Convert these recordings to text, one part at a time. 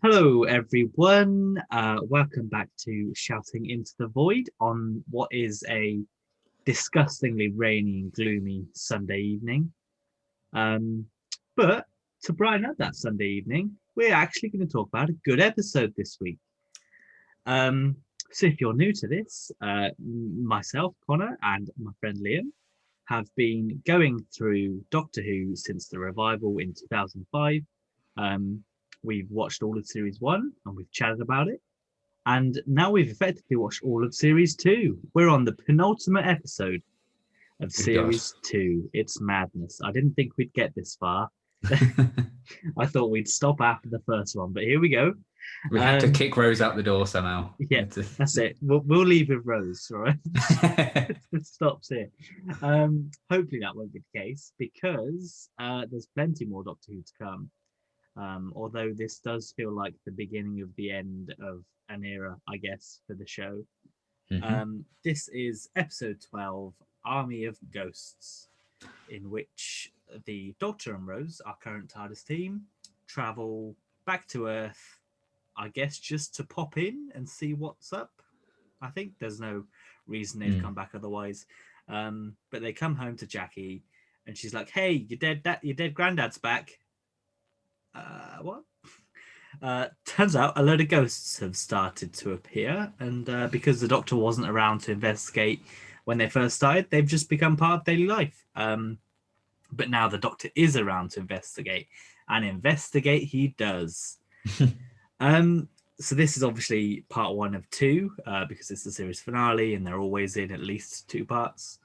Hello, everyone. Welcome back to Shouting into the Void on what is a disgustingly rainy and gloomy Sunday evening. Um, but to brighten up that Sunday evening, we're actually going to talk about a good episode this week. Um, so if you're new to this, myself, Connor, and my friend Liam have been going through Doctor Who since the revival in 2005. Um, we've watched all of series one and we've chatted about it. And now we've effectively watched all of series two. We're on the penultimate episode of Good God. series two. It's madness. I didn't think we'd get this far. I thought we'd stop after the first one, but here we go. We had to Um, kick Rose out the door somehow. We yeah, had to- that's it. We'll leave with Rose, all right? It stops here. Hopefully that won't be the case because there's plenty more Doctor Who to come. Although this does feel like the beginning of the end of an era, I guess, for the show. Mhm. This is episode 12, Army of Ghosts, in which the Doctor and Rose, our current TARDIS team, travel back to Earth, I guess, just to pop in and see what's up. I think there's no reason they'd come Mm. back otherwise. But they come home to Jackie, and she's like, "Hey, your dead granddad's back." What? Turns out a load of ghosts have started to appear, and because the Doctor wasn't around to investigate when they first started, they've just become part of daily life. But now the Doctor is around to investigate, and investigate he does. Um, so this is obviously part one of two, because it's the series finale, and they're always in at least two parts.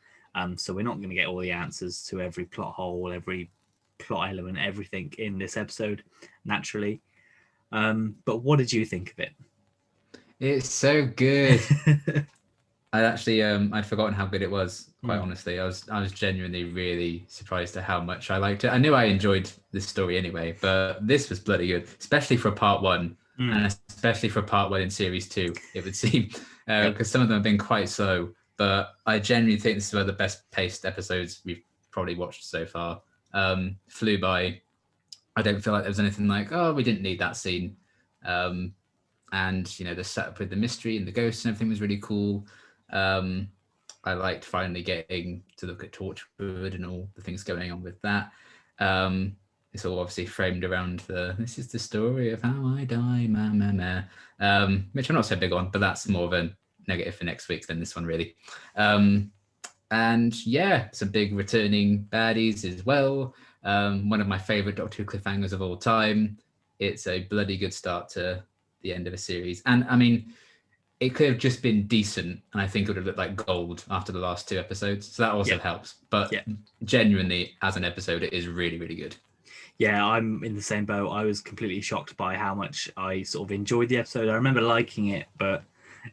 So we're not going to get all the answers to every plot hole, every plot element, everything in this episode, naturally. But what did you think of It's so good. it? I'd forgotten how good it was, quite Hmm. honestly. I was genuinely really surprised at how much I liked it. I knew I enjoyed this story anyway, but this was bloody good, especially for part one, Hmm. and especially for part one in series two, it would seem, Yep. because some of them have been quite slow. But I genuinely think this is one of the best paced episodes we've probably watched so far. Flew by. I don't feel like there was anything like, oh, we didn't need that scene. Um, and the setup with the mystery and the ghosts and everything was really cool. Um, I liked finally getting to look at Torchwood and all the things going on with that. It's all obviously framed around this is the story of how I die, which I'm not so big on, but that's more of a negative for next week than this one really. And yeah, some big returning baddies as well. One of my favorite Doctor Who cliffhangers of all time. It's a bloody good start to the end of a series. And I mean, it could have just been decent, and I think it would have looked like gold after the last two episodes. So that also Yep. helps. But Yep. genuinely, as an episode, it is really, really good. Yeah, I'm in the same boat. I was completely shocked by how much I sort of enjoyed the episode. I remember liking it, but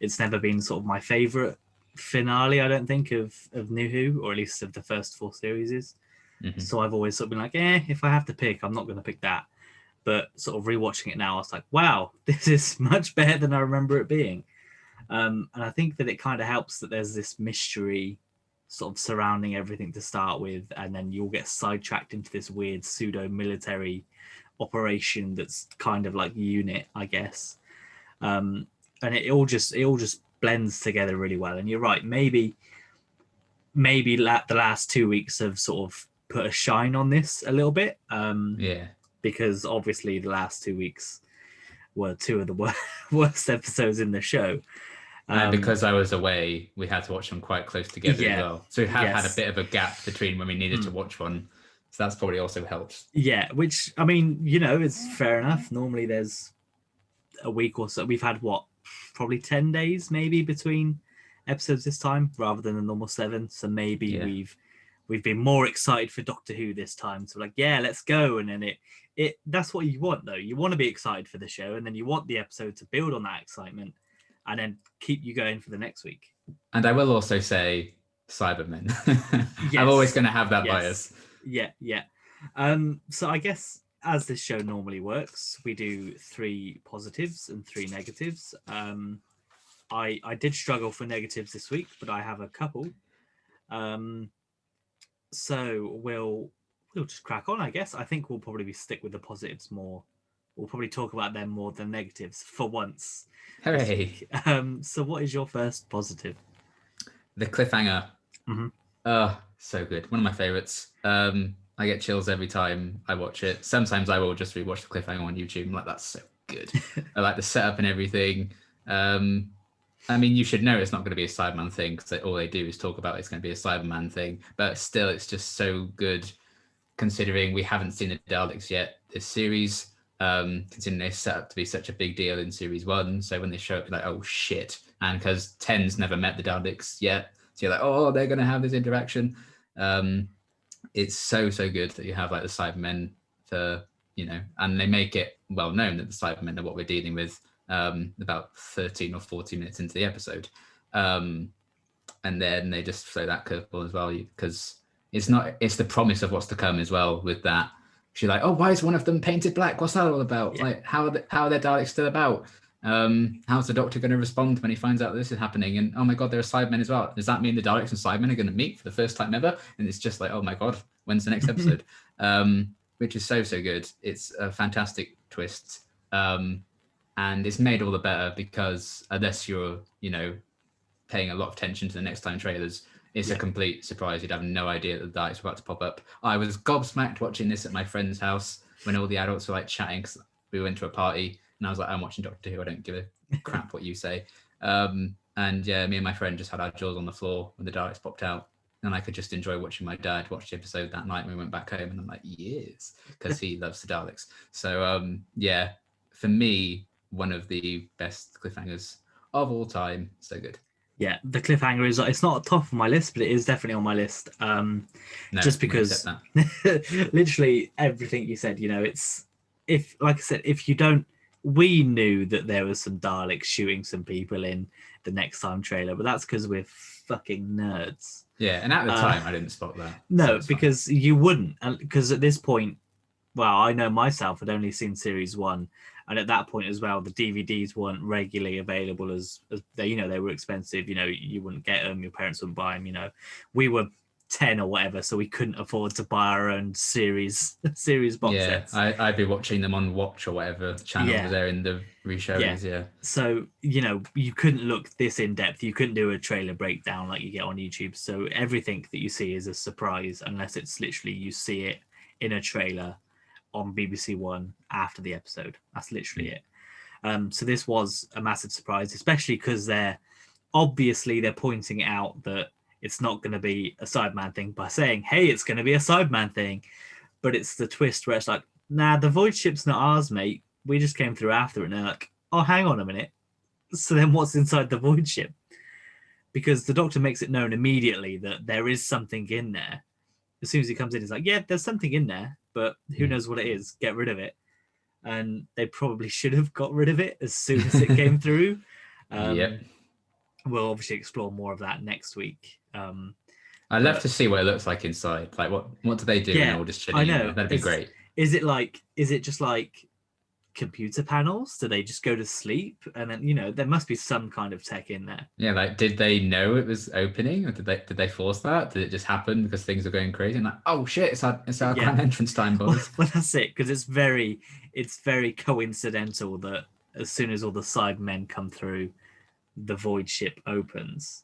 it's never been sort of my favorite finale, I don't think, of New Who, or at least of the first four series. Mm-hmm. So I've always sort of been like, if I have to pick, I'm not going to pick that. But sort of rewatching it now, I was like, wow, this is much better than I remember it being. And I think that it kind of helps that there's this mystery sort of surrounding everything to start with, and then you'll get sidetracked into this weird pseudo military operation that's kind of like unit, I guess. And it all just blends together really well. And you're right, maybe the last 2 weeks have sort of put a shine on this a little bit, Yeah. because obviously the last 2 weeks were two of the worst episodes in the show. And Um, because I was away, we had to watch them quite close together as yeah, well. So we have had a yes. bit of a gap between when we needed to Mm. watch one. So that's probably also helped. Yeah, which I mean, is fair enough. Normally there's a week or so. We've had what, probably 10 days maybe between episodes this time rather than the normal seven. So maybe Yeah. we've been more excited for Doctor Who this time. So like, yeah, let's go. And then it that's what you want though. You want to be excited for the show, and then you want the episode to build on that excitement and then keep you going for the next week. And I will also say Cybermen. I'm always Yes. going to have that Yes. bias. Yeah, yeah. So I guess as this show normally works, we do three positives and three negatives. I did struggle for negatives this week, but I have a couple. Um, so we'll just crack on, I guess. I think we'll probably stick with the positives more we'll probably talk about them more than negatives for once this Hooray. week. So what is your first positive? The cliffhanger. Mhm. Oh, so good. One of my favorites. I get chills every time I watch it. Sometimes I will just rewatch the cliffhanger on YouTube. I'm like, that's so good. I like the setup and everything. I mean, you should know it's not going to be a Cyberman thing because all they do is talk about it's going to be a Cyberman thing. But still, it's just so good considering we haven't seen the Daleks yet this series. Considering they set up to be such a big deal in series 1. So when they show up, you're like, oh shit. And because Ten's never met the Daleks yet. So you're like, oh, they're going to have this interaction. It's so good that you have like the Cybermen for, and they make it well known that the Cybermen are what we're dealing with about 13 or 14 minutes into the episode. And then they just throw that curveball as well because it's the promise of what's to come as well with that. She's like, oh, why is one of them painted black? What's that all about? Yeah. Like, how are their Daleks still about? How's the Doctor going to respond when he finds out this is happening? And oh my god, there are Cybermen as well. Does that mean the Daleks and Cybermen are going to meet for the first time ever? And it's just like, oh my god, when's the next episode? Which is so good. It's a fantastic twist, and it's made all the better because unless you're paying a lot of attention to the next time trailers, it's a complete surprise. You'd have no idea that the Daleks were about to pop up. I was gobsmacked watching this at my friend's house when all the adults were like chatting because we went to a party and I was like, I'm watching Doctor Who. I don't give a crap what you say. And yeah, me and my friend just had our jaws on the floor when the Daleks popped out. And I could just enjoy watching my dad watch the episode that night when we went back home. And I'm like, yes, because he loves the Daleks. So yeah, for me, one of the best cliffhangers of all time. So good. Yeah, the cliffhanger it's not top of my list, but it is definitely on my list. No, just because literally everything you said, it's like I said, if you don't, we knew that there was some Daleks shooting some people in the next time trailer, but that's because we're fucking nerds. Yeah, and at the time I didn't spot that. No, because you wouldn't, because at this point, well, I know myself had only seen series 1. And at that point as well, the DVDs weren't regularly available as they, they were expensive. You wouldn't get them. Your parents wouldn't buy them. We were 10 or whatever, so we couldn't afford to buy our own series box sets. I'd be watching them on Watch or whatever channel was there in the reshowings. Yeah. So you couldn't look this in depth. You couldn't do a trailer breakdown like you get on YouTube. So everything that you see is a surprise, unless it's literally you see it in a trailer on BBC One after the episode. That's literally it. So this was a massive surprise, especially because they're pointing out that it's not going to be a Cyberman thing by saying, hey, it's going to be a Cyberman thing. But it's the twist where it's like, nah, the void ship's not ours, mate. We just came through after it. And they're like, oh, hang on a minute. So then what's inside the void ship? Because the Doctor makes it known immediately that there is something in there. As soon as he comes in, he's like, yeah, there's something in there, but who knows what it is? Get rid of it. And they probably should have got rid of it as soon as it came through. We'll obviously explore more of that next week. I'd love to see what it looks like inside. Like, what do they do in all this chilling? I know. That'd be great. Is it just like computer panels? Do they just go to sleep? And then, there must be some kind of tech in there. Yeah, like, did they know it was opening, or did they force that? Did it just happen because things are going crazy? And like, oh shit, it's our grand entrance time, boys. Well, that's it, because it's very coincidental that as soon as all the Cybermen come through, the void ship opens.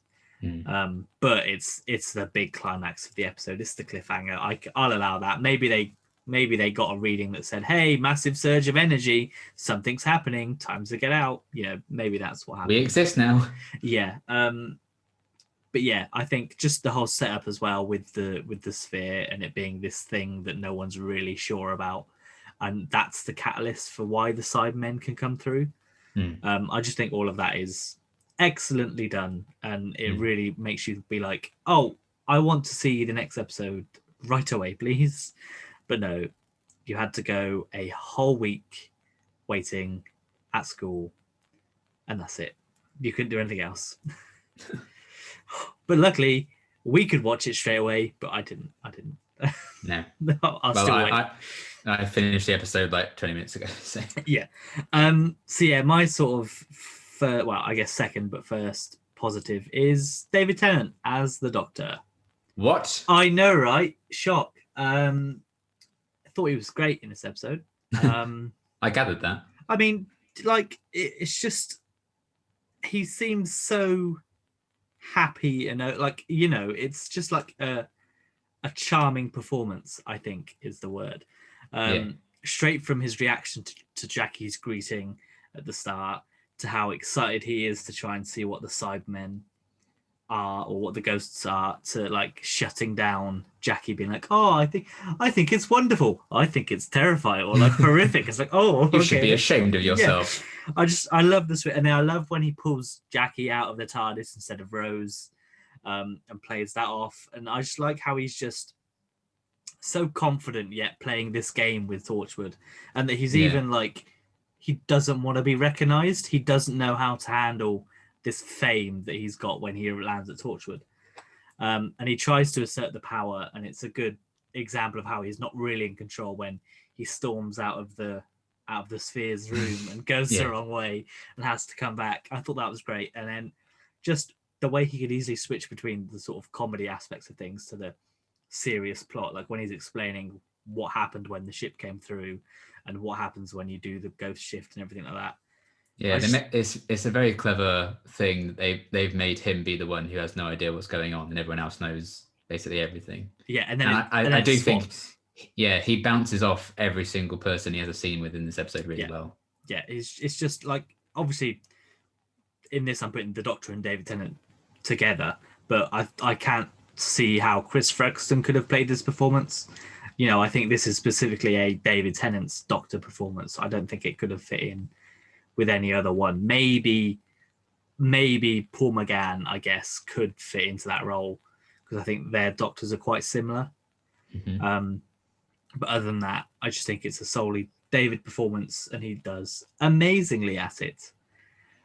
But it's the big climax of the episode. It's the cliffhanger. I'll allow that. Maybe they got a reading that said, hey, massive surge of energy, something's happening, time to get out. Maybe that's what happened. We exist now. Yeah. But yeah, I think just the whole setup as well with the sphere and it being this thing that no one's really sure about, and that's the catalyst for why the Cybermen can come through. I just think all of that is excellently done, and it really makes you be like, oh, I want to see the next episode right away, please. But no, you had to go a whole week waiting at school, and that's it. You couldn't do anything else. But luckily, we could watch it straight away, but I didn't. No. I'll still wait. I finished the episode like 20 minutes ago. So. Yeah. So yeah, my sort of I guess second but first positive is David Tennant as the Doctor. What? I know, right? Shock. I thought he was great in this episode. I gathered that. I mean, like it's just he seems so happy and like it's just like a charming performance, I think is the word. Yeah. Straight from his reaction to Jackie's greeting at the start to how excited he is to try and see what the Cybermen are or what the ghosts are, to like shutting down Jackie being like, oh, I think it's wonderful, I think it's terrifying or like horrific. It's like, oh, You should be okay. ashamed of Yeah, yourself. I love this, and then I love when he pulls Jackie out of the TARDIS instead of Rose, and plays that off. And I just like how he's just so confident yet playing this game with Torchwood, and that he's Yeah. even like he doesn't want to be recognized. He doesn't know how to handle this fame that he's got when he lands at Torchwood, and he tries to assert the power. And it's a good example of how he's not really in control when he storms out of the sphere's room and goes Yeah. the wrong way and has to come back. I thought that was great, and then just the way he could easily switch between the sort of comedy aspects of things to the serious plot, like when he's explaining what happened when the ship came through and what happens when you do the ghost shift and everything like that. Yeah, Just, it's a very clever thing that they've made him be the one who has no idea what's going on, and everyone else knows basically everything. yeah, and then And I do think, swaps. yeah, he bounces off every single person he has a scene with in this episode really well. Yeah, it's just like, obviously in this I'm putting the Doctor and David Tennant together, but I can't see how Chris Frexton could have played this performance. I think this is specifically a David Tennant's Doctor performance. I don't think it could have fit in with any other one. Maybe Paul McGann, I guess, could fit into that role because I think their Doctors are quite similar. Mm-hmm. But other than that, I just think it's a solely David performance, and he does amazingly at it.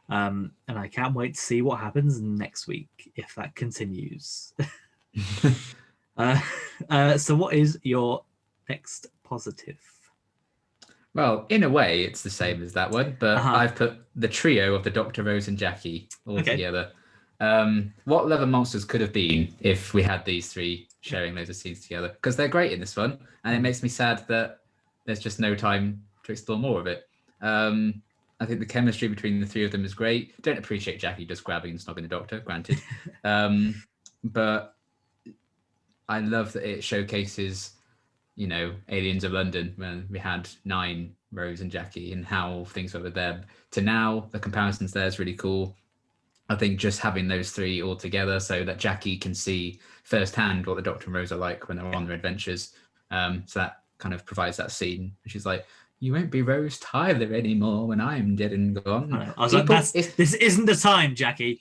And I can't wait to see what happens next week if that continues. So what is your next positive? Well, in a way, it's the same as that one, but I've put the trio of the Doctor, Rose, and Jackie all together. What Love and Monsters could have been if we had these three sharing loads of scenes together, because they're great in this one, and it makes me sad that there's just no time to explore more of it. I think the chemistry between the three of them is great. Don't appreciate Jackie just grabbing and snogging the Doctor, granted. But I love that it showcases, Aliens of London, when we had 9, Rose and Jackie, and how things were with them to now. The comparisons there is really cool. I think just having those three all together so that Jackie can see firsthand what the Doctor and Rose are like when they're on their adventures. So that kind of provides that scene. She's like, you won't be Rose Tyler anymore when I'm dead and gone. I was like, this isn't the time, Jackie.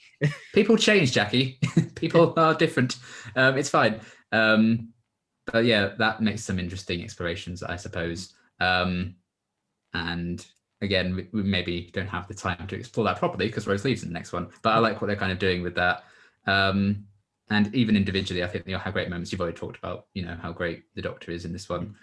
People change, Jackie. People are different. It's fine. But yeah, that makes some interesting explorations, I suppose. And again, we maybe don't have the time to explore that properly because Rose leaves in the next one. But I like what they're kind of doing with that. And even individually, I think they all have great moments. You've already talked about, how great the Doctor is in this one.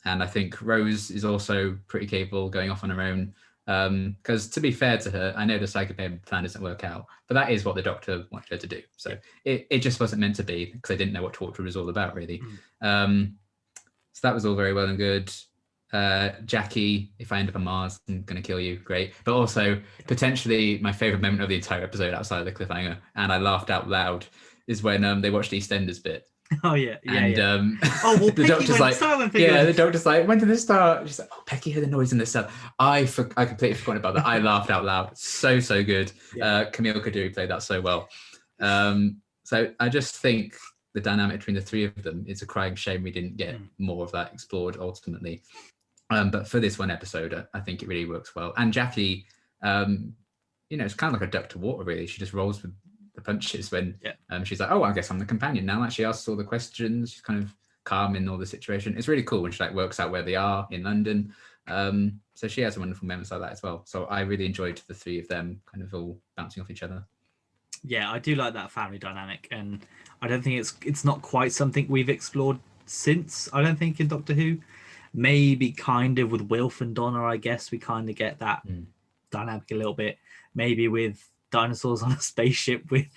And I think Rose is also pretty capable going off on her own. Because to be fair to her, I know the psychopath plan doesn't work out, but that is what the Doctor wanted her to do. So it just wasn't meant to be because they didn't know what Torture was all about, really. So that was all very well and good. Jackie, if I end up on Mars, I'm going to kill you. Great. But also, potentially, my favorite moment of the entire episode outside of the cliffhanger, and I laughed out loud, is when they watched the EastEnders bit. Oh yeah, and well, the doctor's like, the doctor's like, when did this start? She's like, oh, Becky heard the noise in the cell. I completely forgot about that. I laughed out loud. So good. Camille Kaduri played that so well. So I just think the dynamic between the three of them, it's a crying shame we didn't get more of that explored ultimately. But for this one episode, I think it really works well. And Jackie, it's kind of like a duck to water, really. She just rolls with the punches when she's like, oh, I guess I'm the companion now. Like, she asks all the questions. She's kind of calm in all the situation. It's really cool when she works out where they are in London. So she has some wonderful moments like that as well. So I really enjoyed the three of them kind of all bouncing off each other. Yeah, I do like that family dynamic, and I don't think it's not quite something we've explored since. I don't think in Doctor Who. Maybe kind of with Wilf and Donna, I guess we kind of get that dynamic a little bit. Maybe with dinosaurs on a spaceship with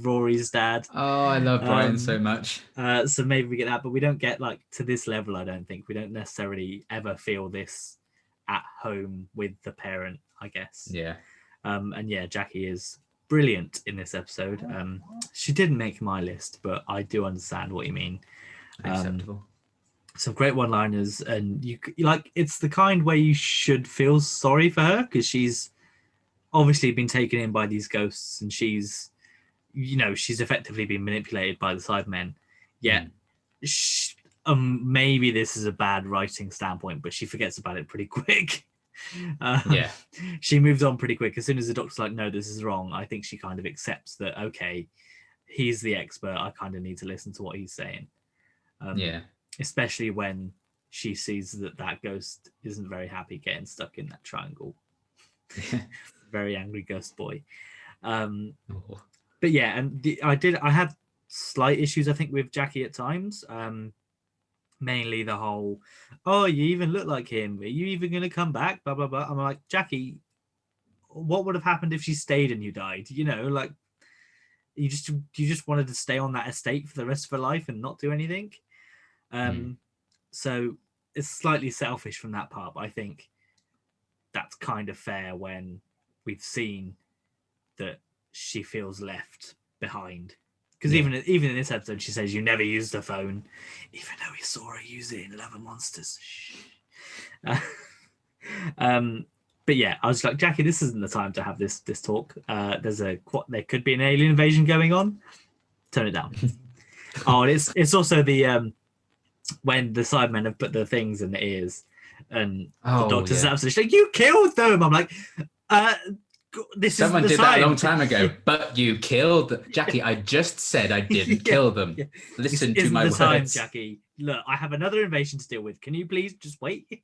Rory's dad. Oh, I love Brian so much. So maybe we get that, but we don't get to this level. I don't think we don't necessarily ever feel this at home with the parent, I guess. Yeah. And yeah, Jackie is brilliant in this episode. She didn't make my list, but I do understand what you mean. Acceptable. Some great one-liners, and you like, it's the kind where you should feel sorry for her because she's obviously been taken in by these ghosts, and she's effectively been manipulated by the Cybermen. Yet, maybe this is a bad writing standpoint, but she forgets about it pretty quick. Yeah. She moves on pretty quick. As soon as the doctor's like, no, this is wrong, I think she kind of accepts that, okay, he's the expert. I kind of need to listen to what he's saying. Yeah. Especially when she sees that that ghost isn't very happy getting stuck in that triangle. Very angry ghost boy. But yeah, and I had slight issues, I think, with Jackie at times. Mainly the whole, oh, you even look like him. Are you even going to come back? Blah, blah, blah. I'm like, Jackie, what would have happened if she stayed and you died? You know, like, you just wanted to stay on that estate for the rest of her life and not do anything. So it's slightly selfish from that part, but I think that's kind of fair when we've seen that she feels left behind. Because even in this episode, she says, you never used a phone, even though we saw her use it in Love and Monsters. But yeah, I was like, Jackie, this isn't the time to have this talk. There could be an alien invasion going on. Turn it down. Oh, it's also the when the Cybermen have put the things in the ears, and the doctor's absolutely like, you killed them. I'm like, Someone did that a long time ago, but you killed Jackie. I just said I didn't kill them. Yeah. Listen to my words, time, Jackie. Look, I have another invasion to deal with. Can you please just wait?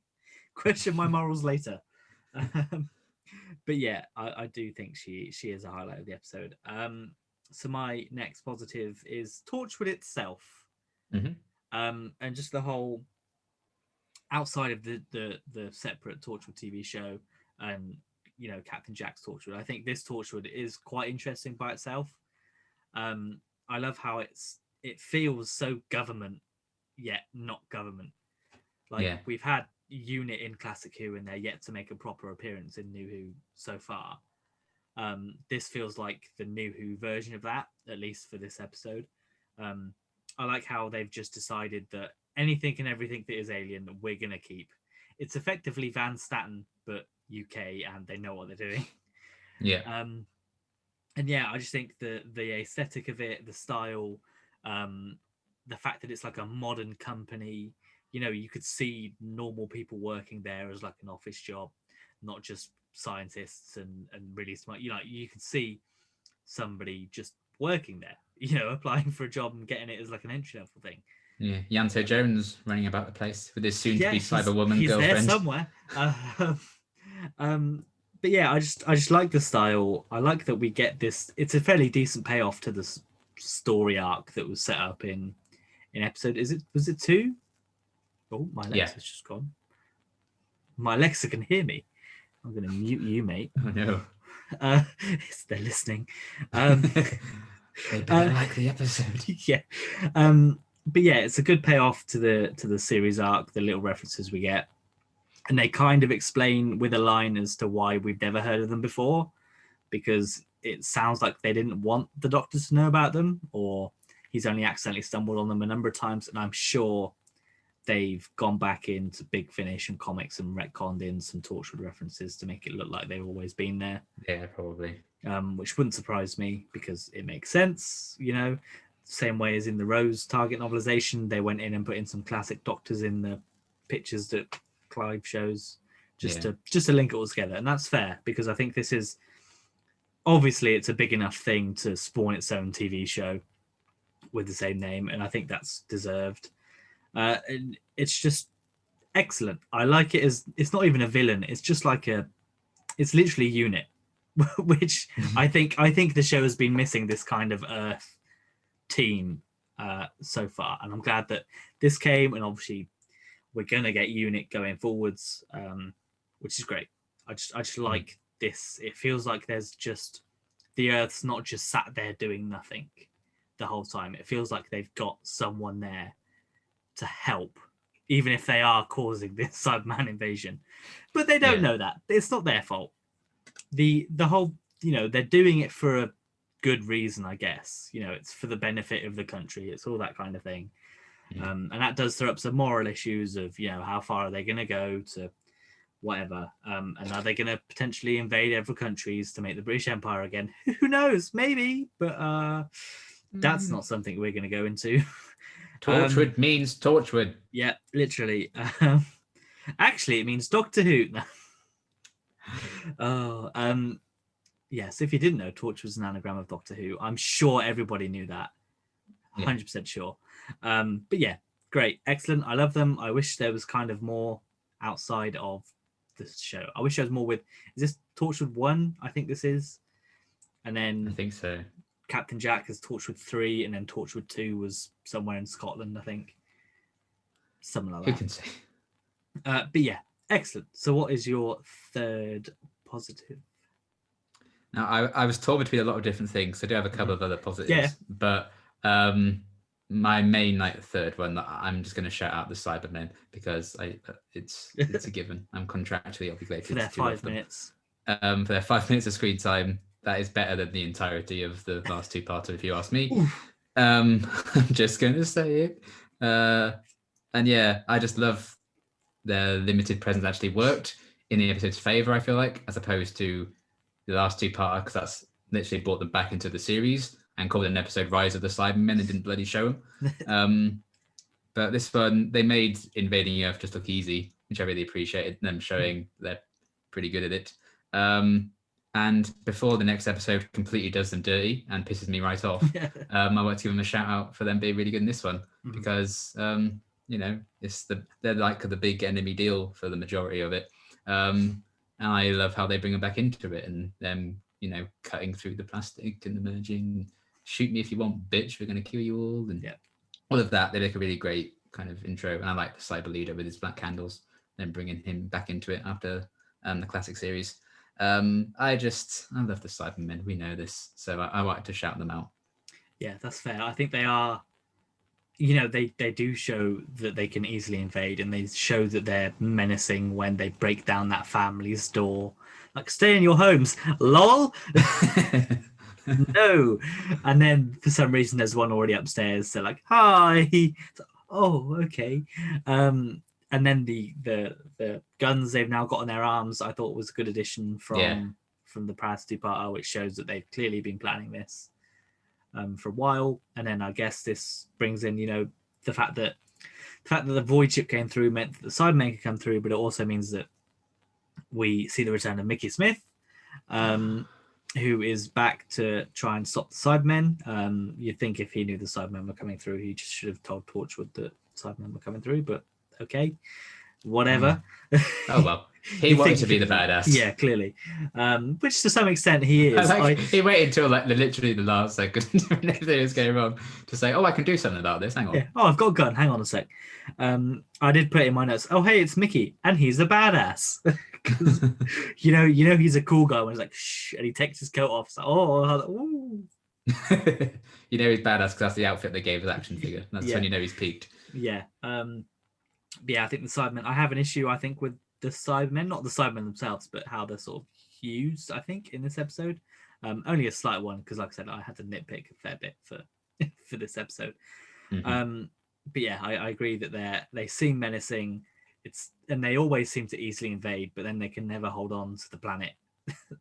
Question my morals later. But yeah, I do think she is a highlight of the episode. So my next positive is Torchwood itself, and just the whole outside of the separate Torchwood TV show and Captain Jack's Torchwood. I think this Torchwood is quite interesting by itself. I love how it feels so government yet not government. Like we've had Unit in Classic Who, and they're yet to make a proper appearance in New Who so far. This feels like the New Who version of that, at least for this episode. I like how they've just decided that anything and everything that is alien, we're going to keep. It's effectively Van Staten, but UK, and they know what they're doing. Yeah. And yeah, I just think the aesthetic of it, the style, the fact that it's like a modern company, you could see normal people working there as like an office job, not just scientists and really smart. You could see somebody just working there, applying for a job and getting it as like an entry level thing. Yeah, Yanto Jones running about the place with his soon-to-be Cyberwoman girlfriend. He's there somewhere. But yeah, I just like the style. I like that we get this. It's a fairly decent payoff to the story arc that was set up in episode. Was it 2? Oh, my Alexa's just gone. My Alexa can hear me. I'm going to mute you, mate. Oh no. They're listening. They better like the episode. Yeah. But yeah, it's a good payoff to the series arc, the little references we get. And they kind of explain with a line as to why we've never heard of them before, because it sounds like they didn't want the Doctor to know about them, or he's only accidentally stumbled on them a number of times. And I'm sure they've gone back into Big Finish and comics and retconned in some Torchwood references to make it look like they've always been there. Yeah, probably. Which wouldn't surprise me because it makes sense, Same way as in the Rose Target novelization, they went in and put in some classic Doctors in the pictures that Clive shows just to link it all together. And that's fair, because I think this is obviously it's a big enough thing to spawn its own TV show with the same name, and I think that's deserved. And it's just excellent. I like it as it's not even a villain, it's just like it's literally Unit, which I think the show has been missing this kind of Earth team so far, and I'm glad that this came, and obviously we're gonna get Unit going forwards, which is great. I just like this. It feels like there's just the Earth's not just sat there doing nothing the whole time. It feels like they've got someone there to help even if they are causing this Cyberman invasion. But they don't know that. It's not their fault. The whole, they're doing it for a good reason, I guess. It's for the benefit of the country. It's all that kind of thing. And that does throw up some moral issues of, how far are they going to go to whatever. And are they going to potentially invade other countries to make the British Empire again? Who knows? Maybe. But that's not something we're going to go into. Torchwood means Torchwood. Yeah, literally. Actually, it means Doctor Who. Yes, if you didn't know, Torch was an anagram of Doctor Who. I'm sure everybody knew that. 100% sure. But yeah, great. Excellent. I love them. I wish there was kind of more outside of this show. I wish there was more with... Is this Torchwood 1? I think this is. And then... I think so. Captain Jack is Torchwood 3, and then Torchwood 2 was somewhere in Scotland, I think. Something like that. Who can say? But yeah, excellent. So what is your third positive? Now, I was torn between a lot of different things. I do have a couple of other positives. Yeah. But my main third one, I'm just going to shout out the Cybermen because it's a given. I'm contractually obligated for their to 5 minutes. For their 5 minutes of screen time. That is better than the entirety of the last two-parter, if you ask me. I'm just going to say it. And yeah, I just love their limited presence actually worked in the episode's favor, I feel like, as opposed to the last two-parter, because that's literally brought them back into the series and called it an episode Rise of the Cybermen and didn't bloody show them. But this one, they made invading Earth just look easy, which I really appreciated, them showing they're pretty good at it. And before the next episode completely does them dirty and pisses me right off, I want to give them a shout out for them being really good in this one because, they're like the big enemy deal for the majority of it. And I love how they bring them back into it and them, cutting through the plastic and emerging, shoot me if you want, bitch, we're going to kill you all. And all of that, they make a really great kind of intro. And I like the cyber leader with his black candles, then bringing him back into it after the classic series. I love the Cybermen. We know this, so I like to shout them out. Yeah, that's fair. I think they are, they do show that they can easily invade, and they show that they're menacing when they break down that family's door. Like, stay in your homes, lol. No. And then for some reason, there's one already upstairs. They're like, hi. Oh, okay. And then the guns they've now got on their arms, I thought was a good addition from the past two-parter, which shows that they've clearly been planning this for a while. And then I guess this brings in, the fact that the void ship came through meant that the Cybermen could come through, but it also means that we see the return of Mickey Smith, who is back to try and stop the Cybermen. You'd think if he knew the Cybermen were coming through, he just should have told Torchwood that Cybermen were coming through, but okay, whatever. Oh well, he wanted to be the badass. Yeah, clearly. Which to some extent he is. He waited until literally the last second when everything was going wrong to say, "Oh, I can do something about this." Hang on. Yeah. Oh, I've got a gun. Hang on a sec. I did put in my notes. Oh, hey, it's Mickey, and he's a badass. you know, he's a cool guy when he's like, shh, and he takes his coat off. It's like, ooh. He's badass because that's the outfit they gave his action figure. That's when he's peaked. Yeah. I think the Cybermen, I have an issue, I think, with the Cybermen, not the Cybermen themselves, but how they're sort of used, I think, in this episode. Only a slight one, because like I said, I had to nitpick a fair bit for this episode. But yeah, I agree that they seem menacing. And they always seem to easily invade, but then they can never hold on to the planet.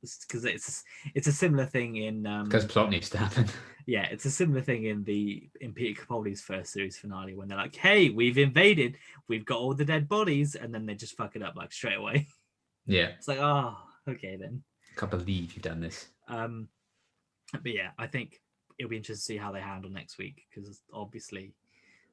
Because it's a similar thing in because plot needs to happen. Yeah, it's a similar thing in Peter Capaldi's first series finale when they're like, "Hey, we've invaded, we've got all the dead bodies," and then they just fuck it up like straight away. Yeah, it's like, oh, okay then. Can't believe you've done this. But yeah, I think it'll be interesting to see how they handle next week because obviously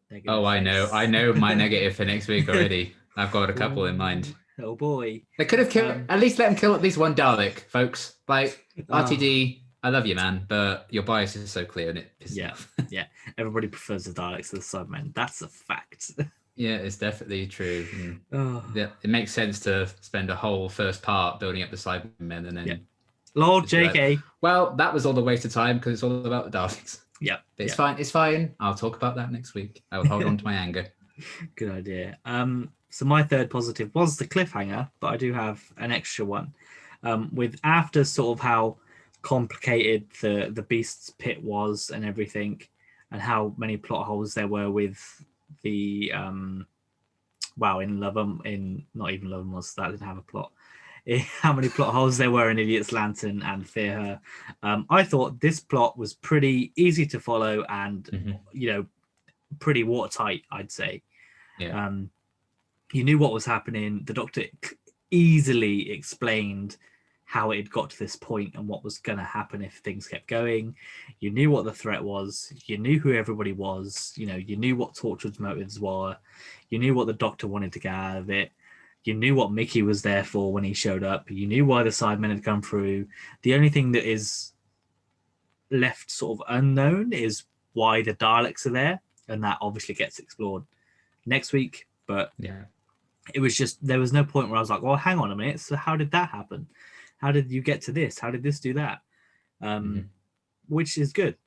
they're going. Oh, I know my negative for next week already. I've got a couple in mind. Oh boy. They could have killed, at least let them kill at least one Dalek, folks. Like, RTD, I love you, man, but your bias is so clear and it pisses me off. Yeah. Everybody prefers the Daleks to the Cybermen. That's a fact. Yeah, it's definitely true. Yeah, it makes sense to spend a whole first part building up the Cybermen and then... Yeah. Lord JK. Like, well, that was all the waste of time because it's all about the Daleks. Yeah. But it's fine. It's fine. I'll talk about that next week. I will hold on to my anger. Good idea. So my third positive was the cliffhanger, but I do have an extra one. With after sort of how complicated the beast's pit was and everything, and how many plot holes there were with the wow, in Love 'Em, in not even Love 'Em was that didn't have a plot. How many plot holes there were in Idiot's Lantern and Fear Her. I thought this plot was pretty easy to follow and pretty watertight, I'd say. Yeah. You knew what was happening. The Doctor easily explained how it had got to this point and what was going to happen if things kept going. You knew what the threat was. You knew who everybody was. You knew what Torchwood's motives were. You knew what the Doctor wanted to get out of it. You knew what Mickey was there for when he showed up. You knew why the Sidemen had come through. The only thing that is left sort of unknown is why the Daleks are there, and that obviously gets explored next week. But Yeah. it was just, there was no point where I was like, well, hang on a minute. So how did that happen? How did you get to this? How did this do that? Which is good.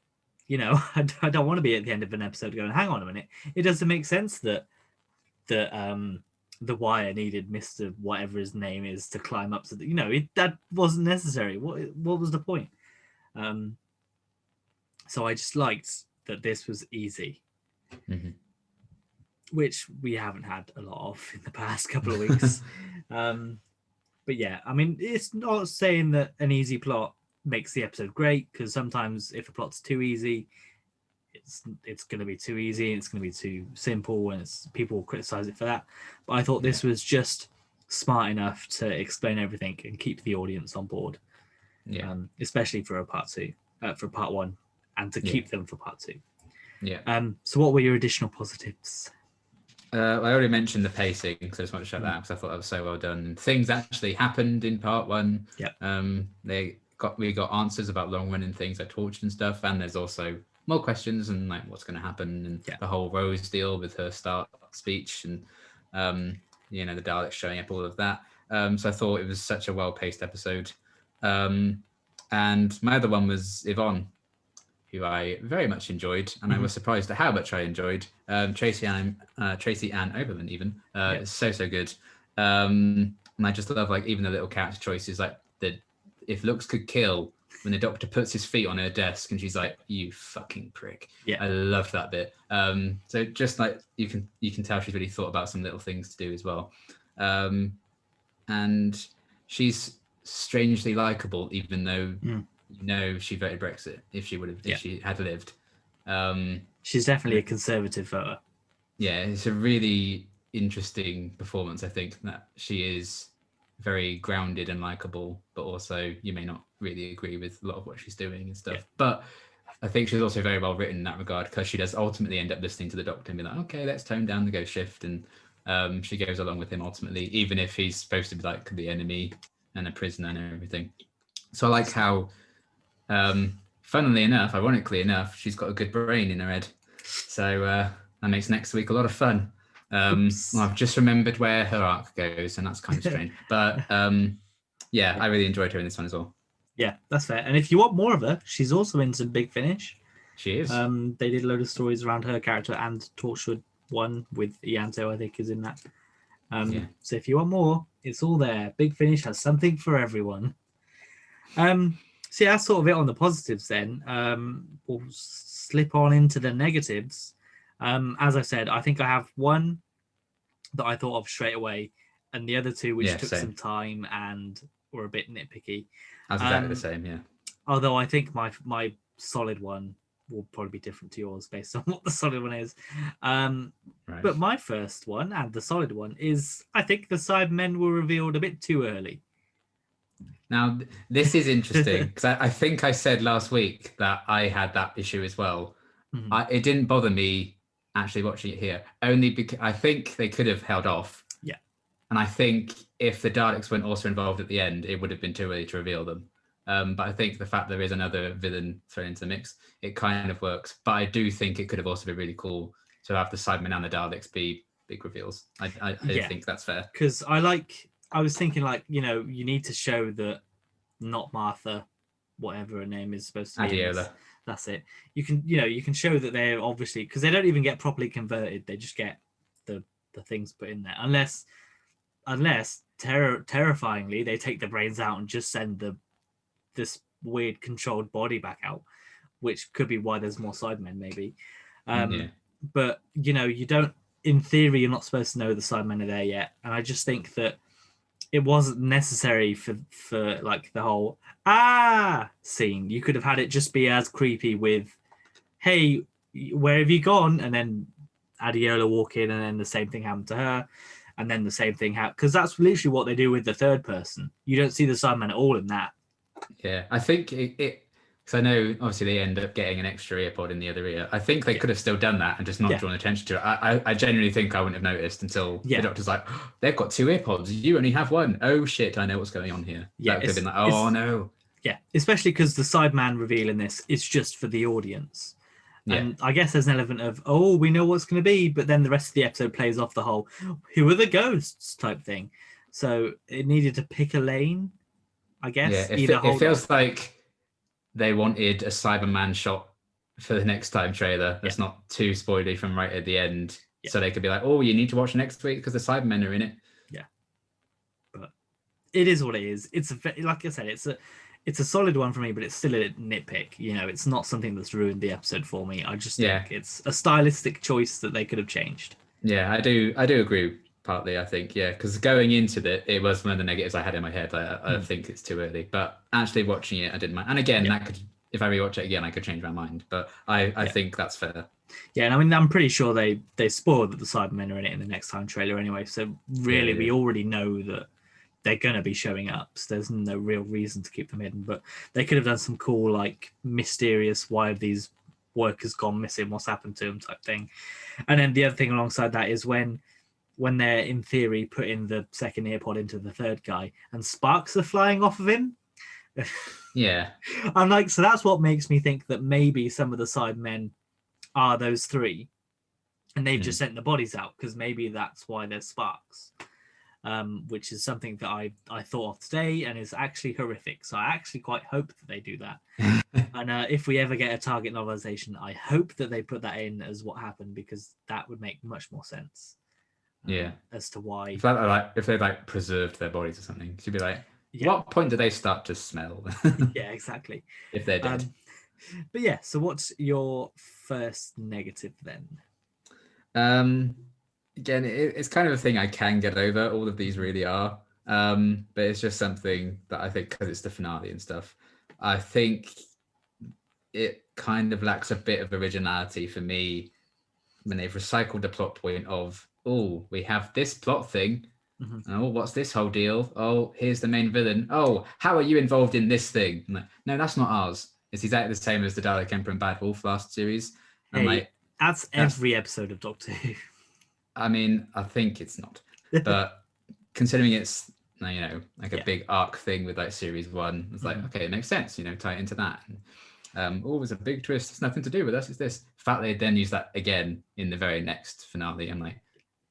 I don't want to be at the end of an episode going, hang on a minute. It doesn't make sense that the Wire needed Mr. whatever his name is to climb up. So that, that wasn't necessary. What was the point? So I just liked that this was easy. Which we haven't had a lot of in the past couple of weeks. But yeah, I mean, it's not saying that an easy plot makes the episode great, because sometimes if a plot's too easy, it's going to be too easy, and it's going to be too simple, and people will criticize it for that. But I thought this was just smart enough to explain everything and keep the audience on board. Yeah. Especially for for part one, and to keep them for part two. Yeah. So what were your additional positives? I already mentioned the pacing, so I just want to shout that out because I thought that was so well done. Things actually happened in part one. Yeah. We got answers about long running things like Torch and stuff, and there's also more questions and like what's going to happen, and the whole Rose deal with her start speech, and the Daleks showing up, all of that. So I thought it was such a well paced episode. And my other one was Yvonne, who I very much enjoyed, and I was surprised at how much I enjoyed. Tracy Ann Oberlin, even so good. And I just love like even the little character choices, like if looks could kill, when the Doctor puts his feet on her desk and she's like, "You fucking prick." Yeah, I love that bit. So just like you can tell she's really thought about some little things to do as well, and she's strangely likable, even though. She voted Brexit if she had lived. She's definitely a conservative voter. Yeah, it's a really interesting performance. I think that she is very grounded and likable, but also you may not really agree with a lot of what she's doing and stuff. But I think she's also very well written in that regard, because she does ultimately end up listening to the Doctor and be like, okay, let's tone down the ghost shift, and she goes along with him ultimately, even if he's supposed to be like the enemy and a prisoner and everything. So I like how funnily enough, ironically enough, she's got a good brain in her head. So that makes next week a lot of fun. Well, I've just remembered where her arc goes, and that's kind of strange. But I really enjoyed her in this one as well. Yeah, that's fair. And if you want more of her, she's also in some Big Finish. She is. They did a load of stories around her character, and Torchwood one with Ianto, I think, is in that. So if you want more, it's all there. Big Finish has something for everyone. So that's sort of it on the positives then. We'll slip on into the negatives. As I said, I think I have one that I thought of straight away, and the other two which took some time and were a bit nitpicky. I was exactly the same, yeah. Although I think my solid one will probably be different to yours based on what the solid one is. Right. But my first one and the solid one is, I think the Cybermen were revealed a bit too early. Now, this is interesting because I think I said last week that I had that issue as well. It didn't bother me actually watching it here, only because I think they could have held off. Yeah. And I think if the Daleks weren't also involved at the end, it would have been too early to reveal them. But I think the fact there is another villain thrown into the mix, it kind of works. But I do think it could have also been really cool to have the Cybermen and the Daleks be big reveals. I think that's fair. Because I was thinking, you need to show that not Martha, whatever her name is supposed to be. Adiola. That's it. You can show that they're obviously, because they don't even get properly converted. They just get the things put in there, unless terrifyingly they take the brains out and just send this weird controlled body back out, which could be why there's more Sidemen maybe. Yeah. But you don't. In theory, you're not supposed to know the Sidemen are there yet, and I just think that it wasn't necessary for like the whole scene. You could have had it just be as creepy with, "Hey, where have you gone?" and then Adiola walk in, and then the same thing happened to her, and then the same thing happened, because that's literally what they do with the third person. You don't see the Sidemen at all in that. Yeah, I think it because I know obviously they end up getting an extra ear pod in the other ear. I think they could have still done that and just not drawn attention to it. I genuinely think I wouldn't have noticed until the doctor's like, oh, they've got 2 ear pods. You only have 1. Oh shit, I know what's going on here. Yeah, that could have been like, oh no. Yeah, especially because the Sideman reveal in this is just for the audience. Yeah. And I guess there's an element of, oh, we know what's going to be, but then the rest of the episode plays off the whole, who are the ghosts type thing. So it needed to pick a lane, I guess. Yeah, it feels like they wanted a Cyberman shot for the next time trailer that's not too spoilery from right at the end. Yeah. So they could be like, oh, you need to watch next week because the Cybermen are in it. Yeah. But it is what it is. It's like I said, it's a solid one for me, but it's still a nitpick. It's not something that's ruined the episode for me. I just think it's a stylistic choice that they could have changed. Yeah, I do agree partly, I think. Yeah, because going into it was one of the negatives I had in my head. I think it's too early, but actually watching it, I didn't mind. And again, that could, if I rewatch it again, I could change my mind. But I think that's fair. Yeah, and I mean, I'm pretty sure they spoiled that the Cybermen are in it in the next time trailer anyway. So really, we already know that they're going to be showing up. So there's no real reason to keep them hidden. But they could have done some cool, like, mysterious, why have these workers gone missing? What's happened to them type thing. And then the other thing alongside that is when they're, in theory, putting the second earpod into the third guy and sparks are flying off of him. Yeah. I'm like, so that's what makes me think that maybe some of the Sidemen are those 3. And they've just sent the bodies out, because maybe that's why there's sparks. Which is something that I thought of today and is actually horrific. So I actually quite hope that they do that. And if we ever get a Target novelization, I hope that they put that in as what happened, because that would make much more sense. As to why. If they preserved their bodies or something, you'd be like, what point do they start to smell? Yeah, exactly. If they're dead. But yeah, so what's your first negative then? Again, it's kind of a thing I can get over. All of these really are. But it's just something that I think, because it's the finale and stuff, I think it kind of lacks a bit of originality for me when they've recycled the plot point of, oh, we have this plot thing. Oh, what's this whole deal? Oh, here's the main villain. Oh, how are you involved in this thing? Like, no, that's not ours. It's exactly the same as the Dalek Emperor and Bad Wolf last series. That's every episode of Doctor Who. I mean, I think it's not, but considering it's like a big arc thing with like series 1, it's like, okay, it makes sense, tie it into that. Oh, there's a big twist. It's nothing to do with us. It's this. The fact they then use that again in the very next finale, I'm like,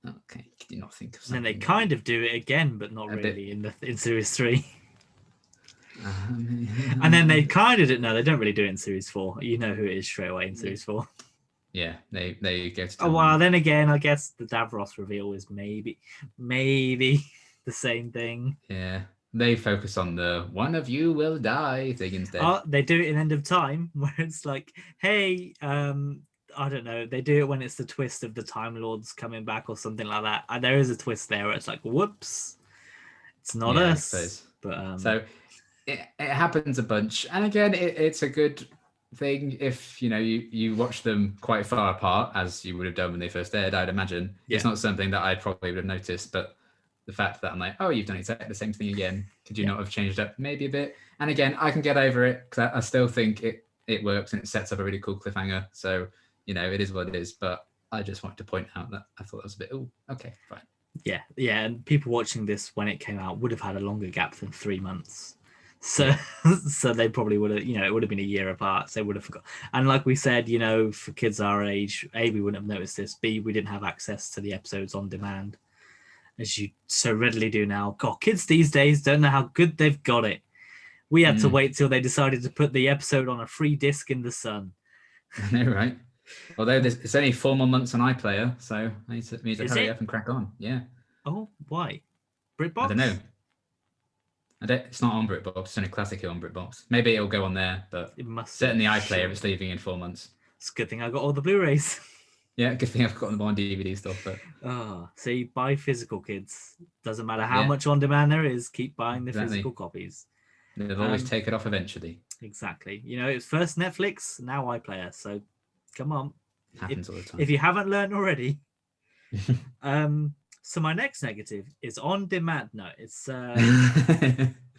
okay, could you not think of something? And then they kind of do it again, but not really in series 3. And then they kind of no, they don't really do it in series 4. You know who it is straight away in series 4. Yeah, they go to. Oh well, then again, I guess the Davros reveal is maybe the same thing. Yeah, they focus on the "one of you will die" thing instead. Oh, they do it in End of Time, where it's like, hey, I don't know. They do it when it's the twist of the Time Lords coming back or something like that. And there is a twist there where it's like, whoops, it's not us. But so it happens a bunch, and again, it's a good thing if you watch them quite far apart, as you would have done when they first aired. I'd imagine it's not something that I probably would have noticed, but the fact that I'm like, oh, you've done exactly the same thing again, could you not have changed up maybe a bit? And again, I can get over it because I still think it works and it sets up a really cool cliffhanger. So it is what it is. But I just wanted to point out that I thought that was a bit, oh, okay, fine. Yeah, and people watching this when it came out would have had a longer gap than 3 months. So they probably would have, it would have been a year apart. So they would have forgot. And like we said, for kids our age, A, we wouldn't have noticed this. B, we didn't have access to the episodes on demand, as you so readily do now. God, kids these days don't know how good they've got it. We had to wait till they decided to put the episode on a free disc in the sun. I know, right? Although it's only 4 more months on iPlayer, so I need to Is hurry it? up and crack on. Yeah. Oh, why? I don't know. BritBox? It's not on BritBox. It's only classically on BritBox. Maybe it'll go on there, but It must do. certainly iPlayer, Sure. it's leaving in 4 months. It's a good thing I got all the Blu-rays. Yeah, good thing I've got them on DVD stuff, but Oh, see, buy physical, kids. Doesn't matter how yeah, much on demand there is, keep buying the exactly. physical copies. They'll always take it off eventually. Exactly. You know, it was first Netflix, now iPlayer. So come on. Happens all the time. If you haven't learned already. So my next negative is on demand. No, it's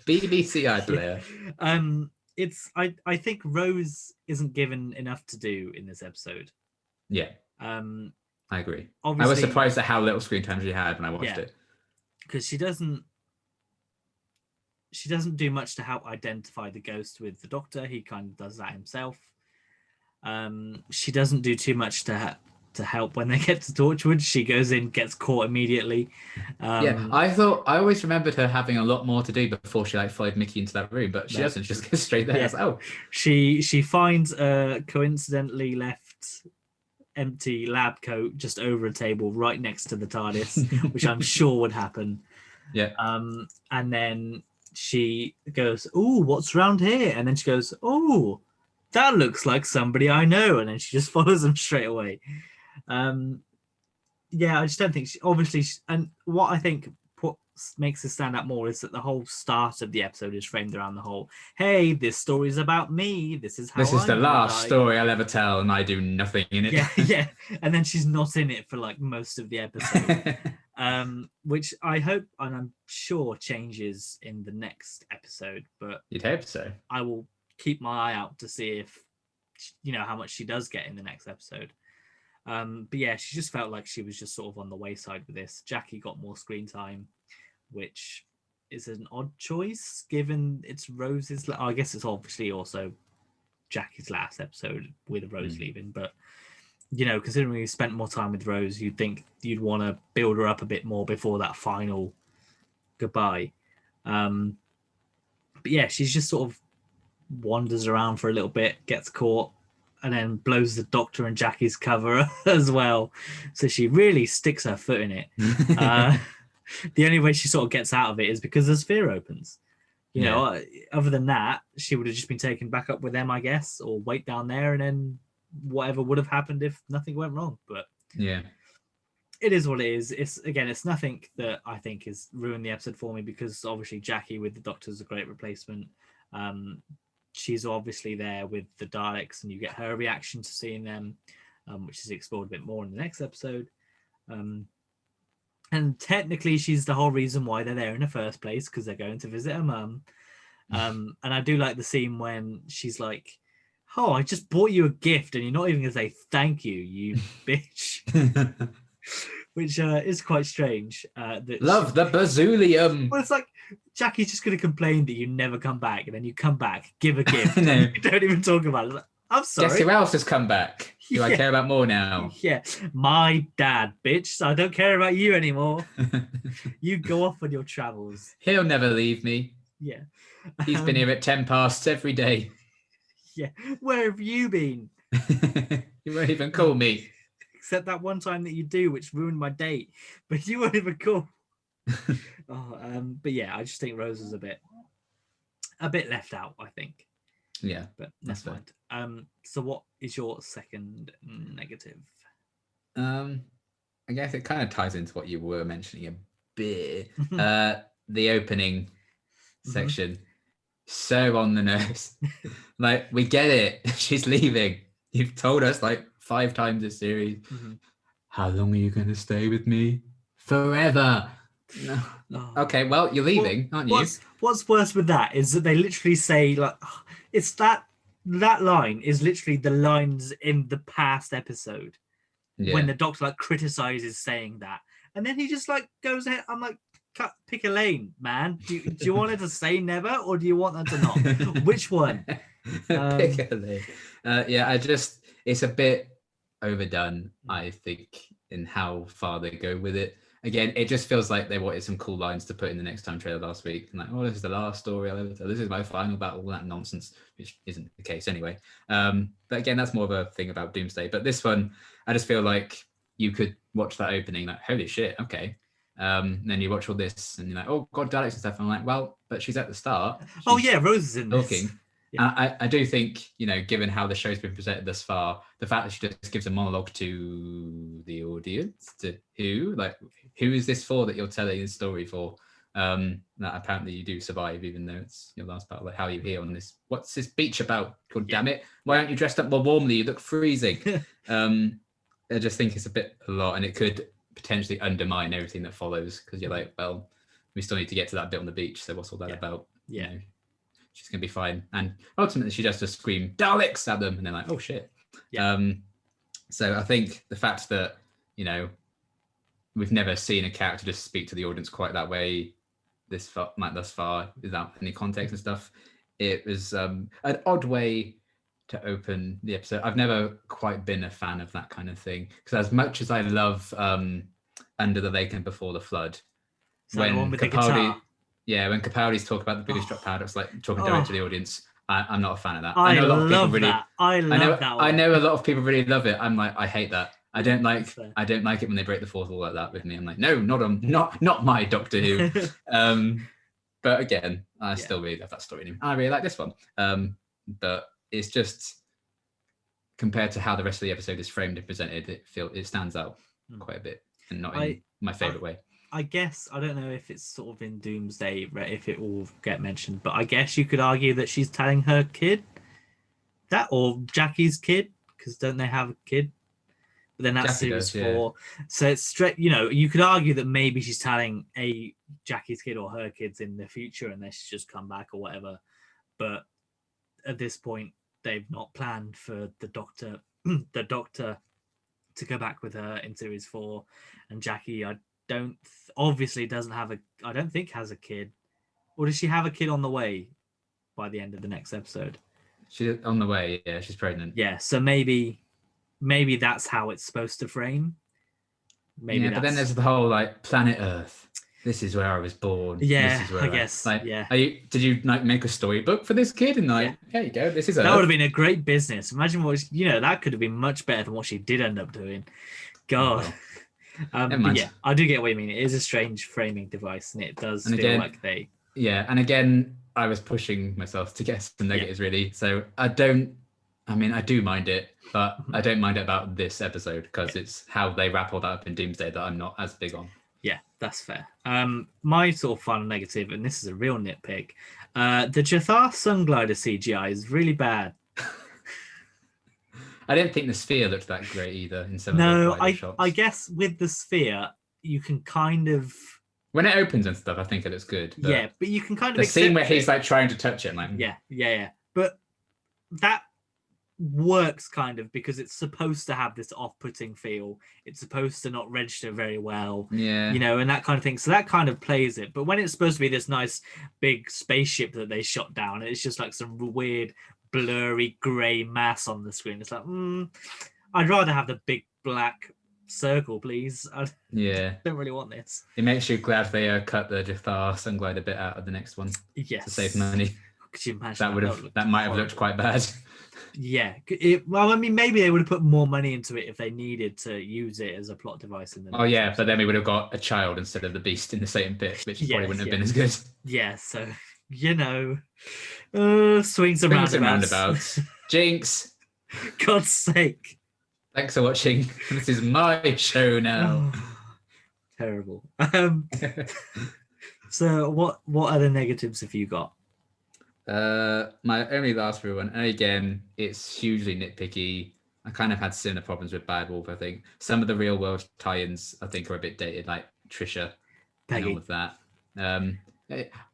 BBC iPlayer. It's I think Rose isn't given enough to do in this episode. Yeah. I agree. Obviously, I was surprised at how little screen time she had when I watched it. Because she doesn't do much to help identify the ghost with the doctor. He kind of does that himself. She doesn't do too much to help when they get to Torchwood. She goes in, gets caught immediately. I always remembered her having a lot more to do before she followed Mickey into that room, but she doesn't. She just goes straight there. Yeah. Oh, she finds a coincidentally left empty lab coat just over a table right next to the TARDIS, which I'm sure would happen. Yeah. And then she goes, "Oh, what's around here?" And then she goes, "Oh, that looks like somebody I know." And then she just follows them straight away. I just don't think and what I think makes this stand out more is that the whole start of the episode is framed around the whole, hey, this story's about me. This is the last story I'll ever tell, and I do nothing in it. Yeah. And then she's not in it for most of the episode. Which I hope and I'm sure changes in the next episode, but you'd hope so. I will keep my eye out to see if how much she does get in the next episode. But yeah, she just felt like she was just sort of on the wayside with this. Jackie got more screen time, which is an odd choice given it's Rose's. I guess it's obviously also Jackie's last episode with Rose leaving, but considering we spent more time with Rose, you'd think you'd want to build her up a bit more before that final goodbye. But yeah, she's just sort of wanders around for a little bit, gets caught, and then blows the Doctor and Jackie's cover as well. So she really sticks her foot in it. The only way she sort of gets out of it is because the sphere opens. Other than that, she would have just been taken back up with them, I guess, or wait down there, and then whatever would have happened if nothing went wrong. But yeah, it is what it is. It's nothing that I think has ruined the episode for me, because obviously Jackie with the Doctor is a great replacement. She's obviously there with the Daleks, and you get her reaction to seeing them, which is explored a bit more in the next episode. And technically, she's the whole reason why they're there in the first place, because they're going to visit her mum. And I do like the scene when she's like, "Oh, I just bought you a gift, and you're not even going to say thank you, you bitch." Which is quite strange. Love the bazoolium. Well, it's like Jackie's just going to complain that you never come back, and then you come back, give a gift, No. and you don't even talk about it. Like, I'm sorry. Guess who else has come back? Who I care about more now? Yeah, my dad, bitch. I don't care about you anymore. You go off on your travels. He'll never leave me. Yeah. He's been here at 10 past every day. Yeah. Where have you been? You won't even call me. Except that one time that you do, which ruined my date. But you won't even call. But yeah, I just think Rose was a bit left out, I think. Yeah. But that's fine. So what is your second negative? I guess it kind of ties into what you were mentioning a bit. The opening section. So on the nose. We get it. She's leaving. You've told us 5 times this series. How long are you going to stay with me? Forever. No. Oh. Okay, well, you're leaving, aren't you? What's worse with that is that they literally say, it's that line is literally the lines in the past episode when the Doctor criticizes saying that, and then he just goes ahead. I'm like, pick a lane, man. Do you want her to say never, or do you want her to not? Which one? Pick a lane. It's a bit overdone, I think, in how far they go with it. again, it just feels like they wanted some cool lines to put in the next time trailer last week. And like, oh, this is the last story I'll ever tell. This is my final battle, all that nonsense, which isn't the case anyway. But again, that's more of a thing about Doomsday. But this one, I just feel like you could watch that opening, like, holy shit, okay. And then you watch all this and you're like, oh god, Daleks and stuff. And I'm like, well, but she's at the start. Oh yeah, Rose is in talking. this. Yeah. And I do think, given how the show's been presented thus far, the fact that she just gives a monologue to the audience, to who is this for that you're telling this story for? That apparently you do survive, even though it's your last battle. Like, how are you here on this? What's this beach about? God damn it! Why aren't you dressed up more warmly? You look freezing. I just think it's a bit a lot, and it could potentially undermine everything that follows, because you're like, well, we still need to get to that bit on the beach. So what's all that about? Yeah. She's going to be fine. And ultimately, she just scream Daleks at them, and they're like, oh, shit. Yeah. So I think the fact that, we've never seen a character just speak to the audience quite that way thus far, without any context and stuff, it was an odd way to open the episode. I've never quite been a fan of that kind of thing, because as much as I love Under the Lake and Before the Flood, when Capaldi... Yeah, when Capaldi's talk about the British drop paradox, like talking direct to the audience, I'm not a fan of that. I know a lot of people love that. I love that one. I know a lot of people really love it. I'm like, I hate that. I don't like it when they break the fourth wall like that with me. I'm like, no, not my Doctor Who. But again, I still really love that story. I really like this one. But it's just, compared to how the rest of the episode is framed and presented, it stands out quite a bit, and not in my favorite way. I guess, I don't know if it's sort of in Doomsday, if it will get mentioned, but I guess you could argue that she's telling her kid that, or Jackie's kid, because don't they have a kid? But then that's series 4. So it's straight, you could argue that maybe she's telling Jackie's kid or her kids in the future, and they should just come back or whatever. But at this point, they've not planned for the Doctor to go back with her in series 4, and Jackie, obviously doesn't have I don't think has a kid, or does she have a kid on the way by the end of the next episode? She's on the way. Yeah, she's pregnant. Yeah, so maybe that's how it's supposed to frame. Maybe, but then there's the whole planet Earth. This is where I was born. Yeah, this is where I guess. Did you make a storybook for this kid? And there you go. This is Earth. That would have been a great business. Imagine what that could have been much better than what she did end up doing. God. Oh. But yeah, I do get what you mean. It is a strange framing device, and it does feel like they... Yeah, and again, I was pushing myself to get some negatives, really. So I do mind it, but I don't mind it about this episode, because it's how they wrap all that up in Doomsday that I'm not as big on. Yeah, that's fair. My sort of final negative, and this is a real nitpick, the Jathar Sunglider CGI is really bad. I didn't think the sphere looked that great either in some of the shots. I guess with the sphere, you can kind of... When it opens and stuff, I think it looks good. But you can kind of... The scene where he's trying to touch it. Yeah. But that works kind of, because it's supposed to have this off-putting feel. It's supposed to not register very well. Yeah. And that kind of thing. So that kind of plays it. But when it's supposed to be this nice big spaceship that they shot down, it's just like some weird... blurry grey mass on the screen. It's like, I'd rather have the big black circle, please. I don't really want this. It makes you glad they cut the Jathar Sunglider bit out of the next one. Yes, to save money. Could you imagine that might have looked quite bad. Yeah, maybe they would have put more money into it if they needed to use it as a plot device in the episode. But then we would have got a child instead of the beast in the same bit, which probably wouldn't have been as good. Yeah, so swings and roundabouts. Jinx. God's sake. Thanks for watching. This is my show now. Terrible. So what other negatives have you got? My only last real one, and again, it's hugely nitpicky. I kind of had similar problems with Bad Wolf, I think. Some of the real world tie-ins, I think, are a bit dated, like Trisha and all of that.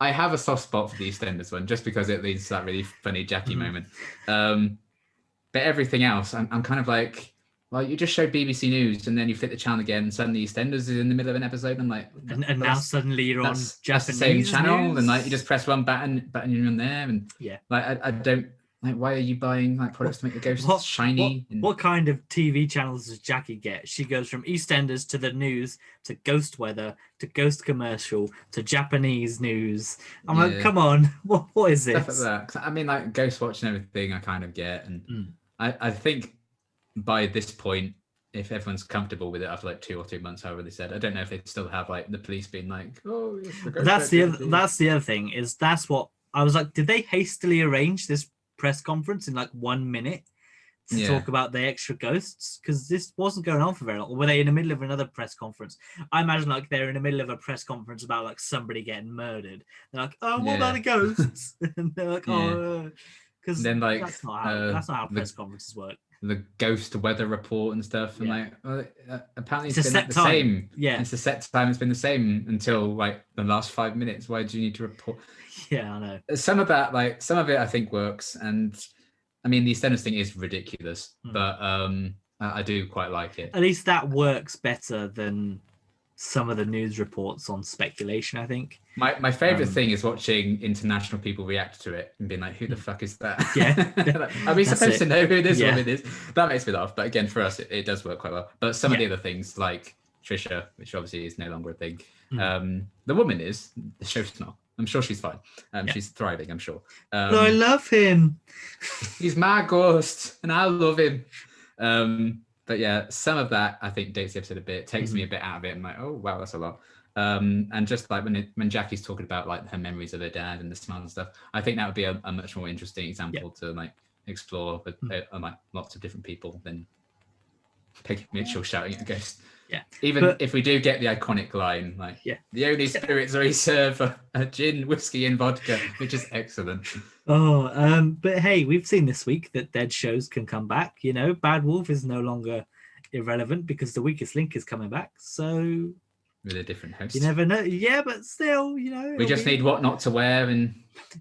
I have a soft spot for the EastEnders one, just because it leads to that really funny Jackie moment. But everything else, I'm kind of like, well, you just showed BBC News, and then you flip the channel again, and suddenly EastEnders is in the middle of an episode. And I'm like, and now suddenly you're on Japanese the same channel, news? and you just press one button, and you're on there, and I don't Like, why are you buying like products to make the ghosts shiny? What kind of TV channels does Jackie get? She goes from EastEnders to the news to ghost weather to ghost commercial to Japanese news. I'm like, come on, what is Stuff this? like that. I mean, like ghost watching everything, I kind of get, and I think by this point, if everyone's comfortable with it after like 2 or 3 months, however they said, I don't know if they still have like the police being like, oh, it's the ghost. That's the other thing is that's what I was like. Did they hastily arrange this press conference in like 1 minute to talk about the extra ghosts? Because this wasn't going on for very long. Or were they in the middle of another press conference? I imagine like they're in the middle of a press conference about like somebody getting murdered. They're like, oh, what about the ghosts? And they're like, oh, because then like that's not how press conferences work. The ghost weather report and stuff, and like apparently it's been like the same. Yeah, it's a set time. It's been the same until like the last 5 minutes. Why do you need to report? Yeah, I know. Some of it I think works, and I mean the EastEnders thing is ridiculous, but I do quite like it. At least that works better than some of the news reports on speculation, I think. My favorite thing is watching international people react to it and being like, who the fuck is that? Yeah. Like, are we supposed to know who this woman is? That makes me laugh. But again, for us, it does work quite well. But some of the other things, like Trisha, which obviously is no longer a thing, the woman is, the show's not. I'm sure she's fine. She's thriving, I'm sure. But I love him. He's my ghost, and I love him. But yeah, some of that I think dates the episode a bit, takes me a bit out of it. I'm like, oh wow, that's a lot. And just like when Jackie's talking about like her memories of her dad and the smell and stuff, I think that would be a much more interesting example to like explore with like lots of different people than Peggy Mitchell shouting at a ghost. Yeah. Even if we do get the iconic line, like, the only spirits we serve are gin, whiskey, and vodka, which is excellent. But hey, we've seen this week that dead shows can come back. You know, Bad Wolf is no longer irrelevant because The Weakest Link is coming back. So with a different host. You never know. Yeah, but still, you know. We just need What Not to Wear and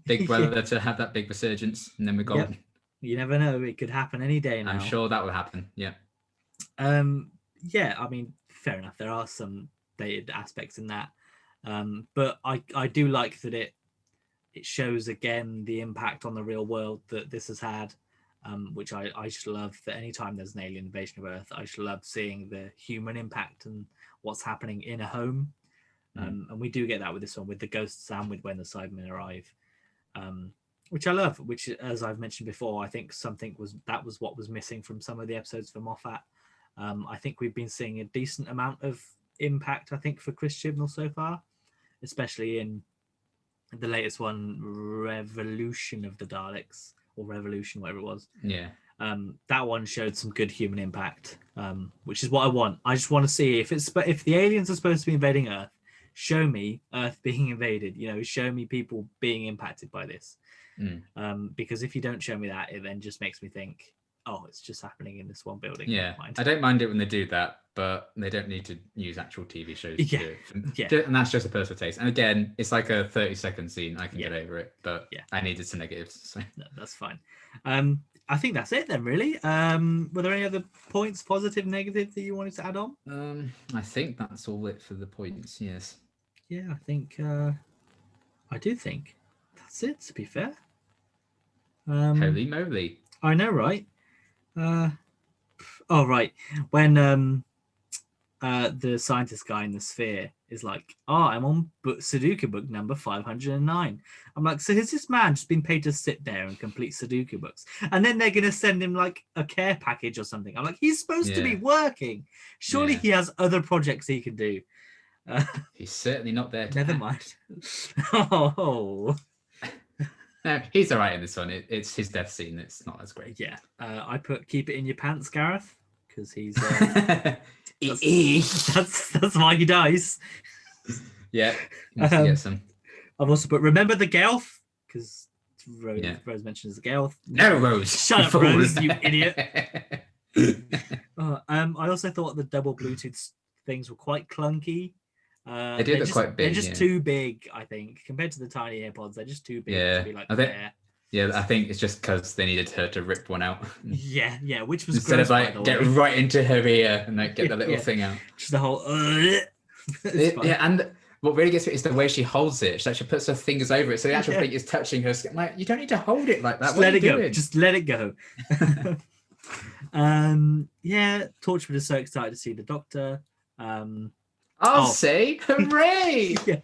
Big Brother to have that big resurgence, and then we're golden. Yep. You never know. It could happen any day now. I'm sure that will happen. Yeah. Yeah, I mean, fair enough. There are some dated aspects in that. But I do like that it shows again the impact on the real world that this has had, which I just love that anytime there's an alien invasion of Earth, I just love seeing the human impact and what's happening in a home. And we do get that with this one, with the ghosts and with When the Cybermen Arrive, which I love, which, as I've mentioned before, I think that was what was missing from some of the episodes for Moffat. I think we've been seeing a decent amount of impact, I think, for Chris Chibnall so far, especially in the latest one, Revolution of the Daleks, or Revolution, whatever it was. Yeah. That one showed some good human impact, which is what I want. I just want to see if the aliens are supposed to be invading Earth, show me Earth being invaded. You know, show me people being impacted by this. Because if you don't show me that, it then just makes me think, oh, it's just happening in this one building. Yeah, I don't mind it when they do that, but they don't need to use actual TV shows to do it. And that's just a personal taste. And again, it's like a 30-second scene. I can get over it, but I needed some negatives. So. No, that's fine. I think that's it then, really. Were there any other points, positive, negative, that you wanted to add on? I think that's all it for the points, yes. Yeah, I think, I do think that's it, to be fair. Holy moly. I know, right? Right. When the scientist guy in the sphere is like, I'm on Sudoku book number 509. I'm like, so has this man just been paid to sit there and complete Sudoku books? And then they're going to send him like a care package or something. I'm like, he's supposed to be working. Surely he has other projects he can do. He's certainly not there. Never mind. Oh. No, he's all right in this one. It's his death scene. It's not as great. Yeah. I put keep it in your pants, Gareth, because he's that's why he dies. Yeah. Get some. I've also put remember the Gelf, because Rose mentions the Gelf. No, Rose. Shut up, Rose, you idiot. I also thought the double Bluetooth things were quite clunky. They do look quite big. They're just too big, I think, compared to the tiny AirPods. They're just too big to be like I think it's just because they needed her to rip one out. Yeah, which was instead gross, of like get right into her ear and like get the little thing out. Just the whole. And what really gets me is the way she holds it. She actually puts her fingers over it, so the actual thing is touching her skin. Like, you don't need to hold it like that. Just What let are it you go. doing? Just let it go. Yeah, Torchwood is so excited to see the Doctor. I'll say hooray! Yeah.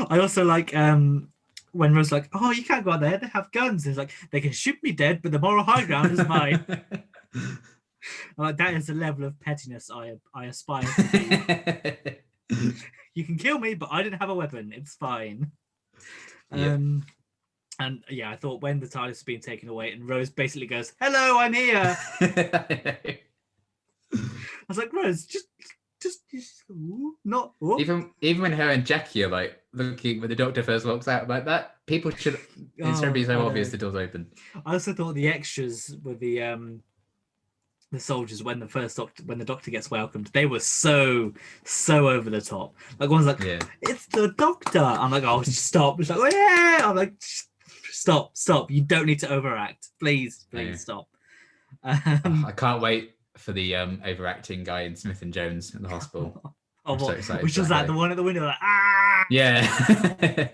I also like when Rose like, oh, you can't go out there, they have guns. It's like, they can shoot me dead, but the moral high ground is mine. Like, that is the level of pettiness I aspire to be. You can kill me, but I didn't have a weapon. It's fine. Yeah. And yeah, I thought when the TARDIS was being taken away and Rose basically goes, hello, I'm here. I was like, Rose, just not. Oh. Even when her and Jackie are like looking when the Doctor first walks out like that, people should instead of being so obvious the door's open. I also thought the extras with the soldiers when the Doctor gets welcomed, they were so over the top. Like one's like, yeah, it's the Doctor. I'm like, oh, stop. It's like, oh, yeah. I'm like, stop. You don't need to overact. Please stop. I can't wait for the overacting guy in Smith and Jones at the hospital. I'm so excited. Which was that the one at the window, like, ah, yeah.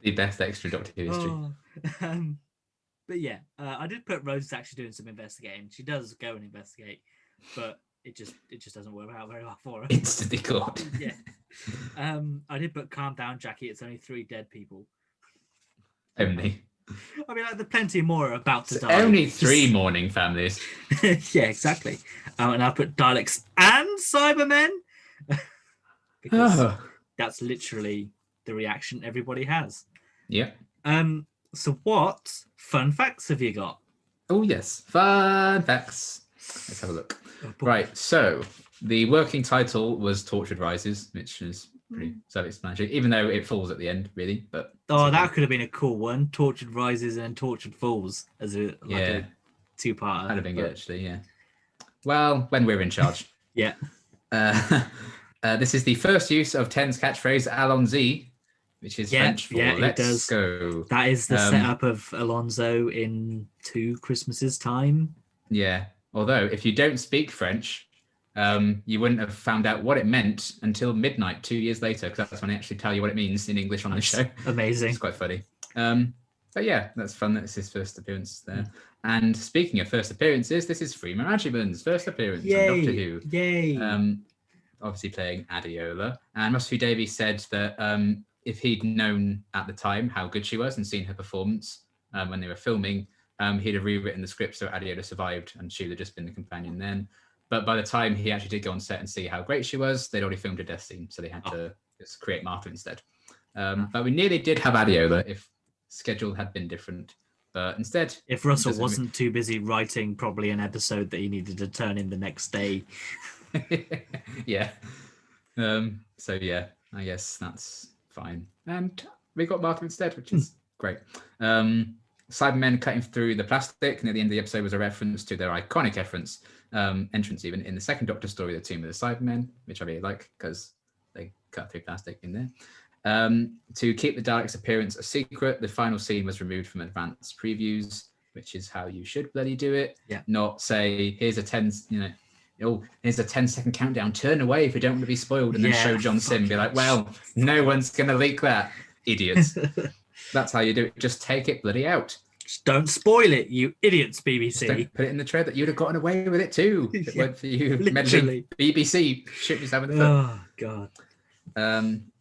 The best extra Doctor Who history. But yeah, I did put Rose actually doing some investigating. She does go and investigate, but it just doesn't work out very well for her. Instantly caught. Yeah. I did put calm down, Jackie. It's only 3 dead people. Only. I mean, like, there's plenty more about to die. Only 3 mourning families. Yeah, exactly. And I put Daleks and Cybermen because that's literally the reaction everybody has. Yeah. So what fun facts have you got? Oh yes, fun facts. Let's have a look. Right, so the working title was Tortured Rises, which is pretty self-explanatory, even though it falls at the end, really. But that could have been a cool one: Tortured Rises and Tortured Falls as a two-parter. That'd have been good, actually. Yeah. Well, when we're in charge. Yeah. This is the first use of Ten's catchphrase "Allons-y," which is French for "Let's go." That is the setup of Alonso in 2 Christmases time. Yeah. Although, if you don't speak French, you wouldn't have found out what it meant until midnight 2 years later, because that's when they actually tell you what it means in English on the show. Amazing. It's quite funny. But yeah, that's fun. That's his first appearance there. And speaking of first appearances, this is Freeman Agyeman's first appearance on Doctor Who. Yay! Obviously playing Adiola. And Russell Davies said that if he'd known at the time how good she was and seen her performance when they were filming, he'd have rewritten the script so Adiola survived and she would have just been the companion then. But by the time he actually did go on set and see how great she was, they'd already filmed a death scene, so they had to just create Martha instead. But we nearly did have Adiola if schedule had been different. But instead, if Russell wasn't too busy writing probably an episode that he needed to turn in the next day. Yeah. So yeah, I guess that's fine. And we got Martha instead, which is great. Cybermen cutting through the plastic, and at the end of the episode was a reference to their iconic entrance even in the second Doctor story, The Tomb of the Cybermen, which I really like because they cut through plastic in there. To keep the Daleks' appearance a secret, the final scene was removed from advanced previews, which is how you should bloody do it. Yeah. Not say, here's a 10-second countdown, turn away if you don't want to be spoiled, and then show John Sim, be like, well, no one's going to leak that, idiots. That's how you do it. Just take it bloody out. Just don't spoil it, you idiots, BBC. Just don't put it in the trailer. You'd have gotten away with it too. If it weren't for you. Literally. BBC, shoot yourself in the foot. Oh, God.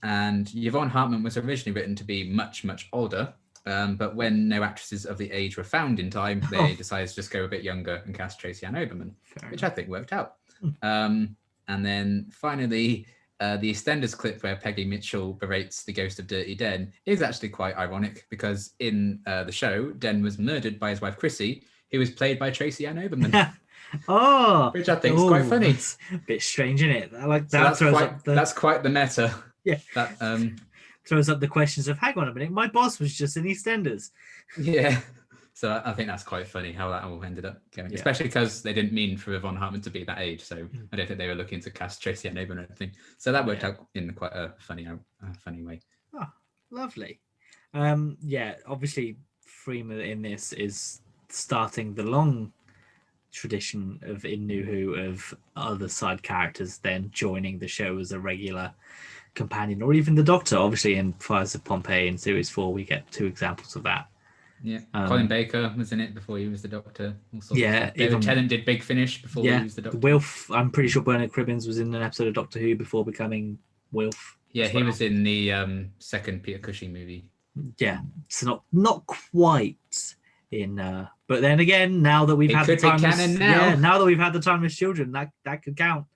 And Yvonne Hartman was originally written to be much, much older. But when no actresses of the age were found in time, they decided to just go a bit younger and cast Tracy Ann Oberman, which I think worked out. And then finally, the EastEnders clip where Peggy Mitchell berates the ghost of Dirty Den is actually quite ironic because in the show, Den was murdered by his wife Chrissy, who was played by Tracy Ann Oberman. Which I think is quite funny. It's a bit strange, isn't it? Like that that's quite the meta. Yeah. That throws up the questions of, hang on a minute, my boss was just in EastEnders. Yeah. So I think that's quite funny how that all ended up going, especially because they didn't mean for Yvonne Hartman to be that age. So I don't think they were looking to cast Tracy Ann Oberman or anything. So that worked out in quite a funny way. Oh, lovely. Obviously Freeman in this is starting the long tradition of in New Who of other side characters then joining the show as a regular. companion, or even the Doctor. Obviously, in Fires of Pompeii in series 4, we get 2 examples of that. Yeah, Colin Baker was in it before he was the Doctor. All sorts of Yeah, stuff. David Tennant did Big Finish before he was the Doctor. Wilf. I'm pretty sure Bernard Cribbins was in an episode of Doctor Who before becoming Wilf. Yeah, he was in the second Peter Cushing movie. Yeah, so not quite in. But then again, now that we've had the timeless, now that we've had the timeless children, that could count.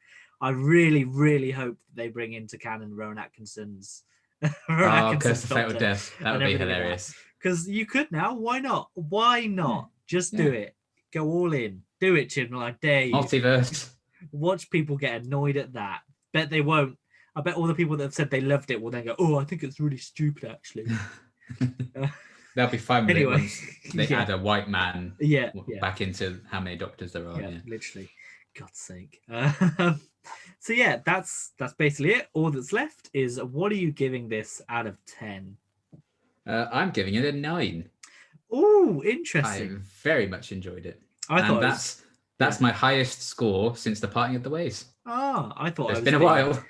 I really, really hope they bring into canon Rowan Atkinson's. Curse of Fatal Death. That would be hilarious. Because you could now. Why not? Why not? Just do it. Go all in. Do it, children. I dare you. Multiverse. Watch people get annoyed at that. Bet they won't. I bet all the people that have said they loved it will then go, "Oh, I think it's really stupid, actually." They'll be fine with anyway, it once they add a white man back into how many doctors there are. Yeah, literally. God's sake. So yeah, that's basically it. All that's left is, what are you giving this out of 10? I'm giving it a 9. Oh, interesting. I very much enjoyed it. I thought that's my highest score since the parting of the ways. I thought it's been a while.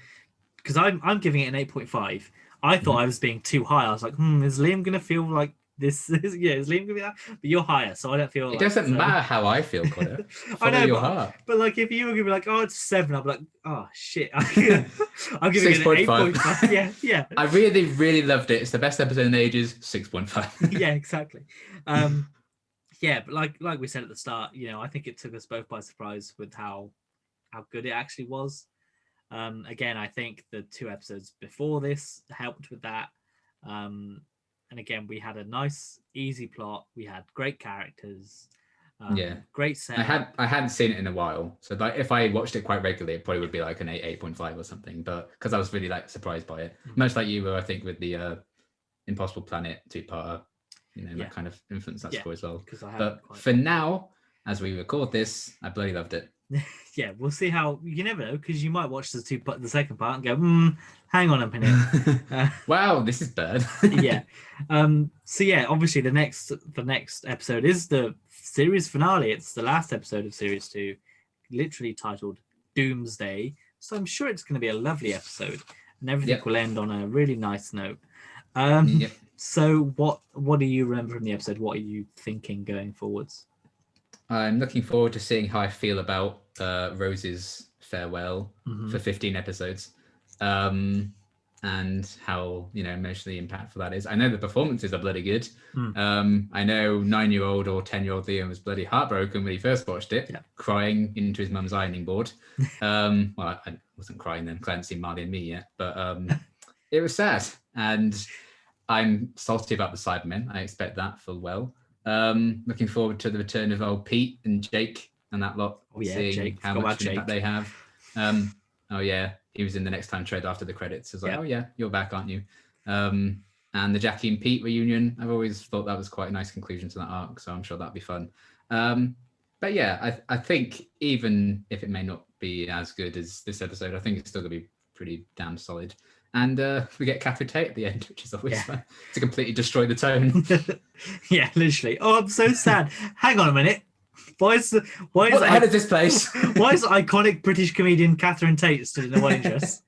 Because I'm giving it an 8.5. I thought I was being too high. I was like, is Liam gonna feel like this? Is Liam gonna be that? But you're higher, so I don't feel. It doesn't matter how I feel, Connor. I know, your heart. But like, if you were gonna be like, it's 7, I'd be like, oh shit, I'm giving it an 8.5. Yeah. I really, really loved it. It's the best episode in ages. 6.5. Yeah, exactly. Yeah, but like we said at the start, I think it took us both by surprise with how good it actually was. Again, I think the 2 episodes before this helped with that. And again, we had a nice, easy plot. We had great characters. Great set. I hadn't seen it in a while, so if I watched it quite regularly, it probably would be like an 8.5 or something. But because I was really surprised by it, much like you were, I think, with the Impossible Planet 2-parter, that kind of influenced that score as well. But for now, as we record this, I bloody loved it. Yeah, we'll see how. You never know, because you might watch the second part and go, hang on a minute. Wow, this is bad. Yeah. So yeah, obviously the next episode is the series finale. It's the last episode of series 2, literally titled Doomsday. So I'm sure it's going to be a lovely episode, and everything will end on a really nice note. So what do you remember from the episode? What are you thinking going forwards? I'm looking forward to seeing how I feel about Rose's farewell for 15 episodes, and how emotionally impactful that is. I know the performances are bloody good. I know 9-year-old or 10-year-old Liam was bloody heartbroken when he first watched it, crying into his mum's ironing board. Well, I wasn't crying then, because I hadn't seen Marley and Me yet, but it was sad, and I'm salty about the Cybermen. I expect that full well. Looking forward to the return of old Pete and Jake and that lot. Seeing Jake. How much impact they have. He was in the Next Time trade after the credits. I was like, you're back, aren't you? And the Jackie and Pete reunion, I've always thought that was quite a nice conclusion to that arc, so I'm sure that'll be fun. But yeah, I think even if it may not be as good as this episode, I think it's still going to be pretty damn solid. And we get Catherine Tate at the end, which is always fun to completely destroy the tone. Yeah, literally. Oh, I'm so sad. Hang on a minute. Why is the head of this place? Why is iconic British comedian Catherine Tate stood in the wedding dress?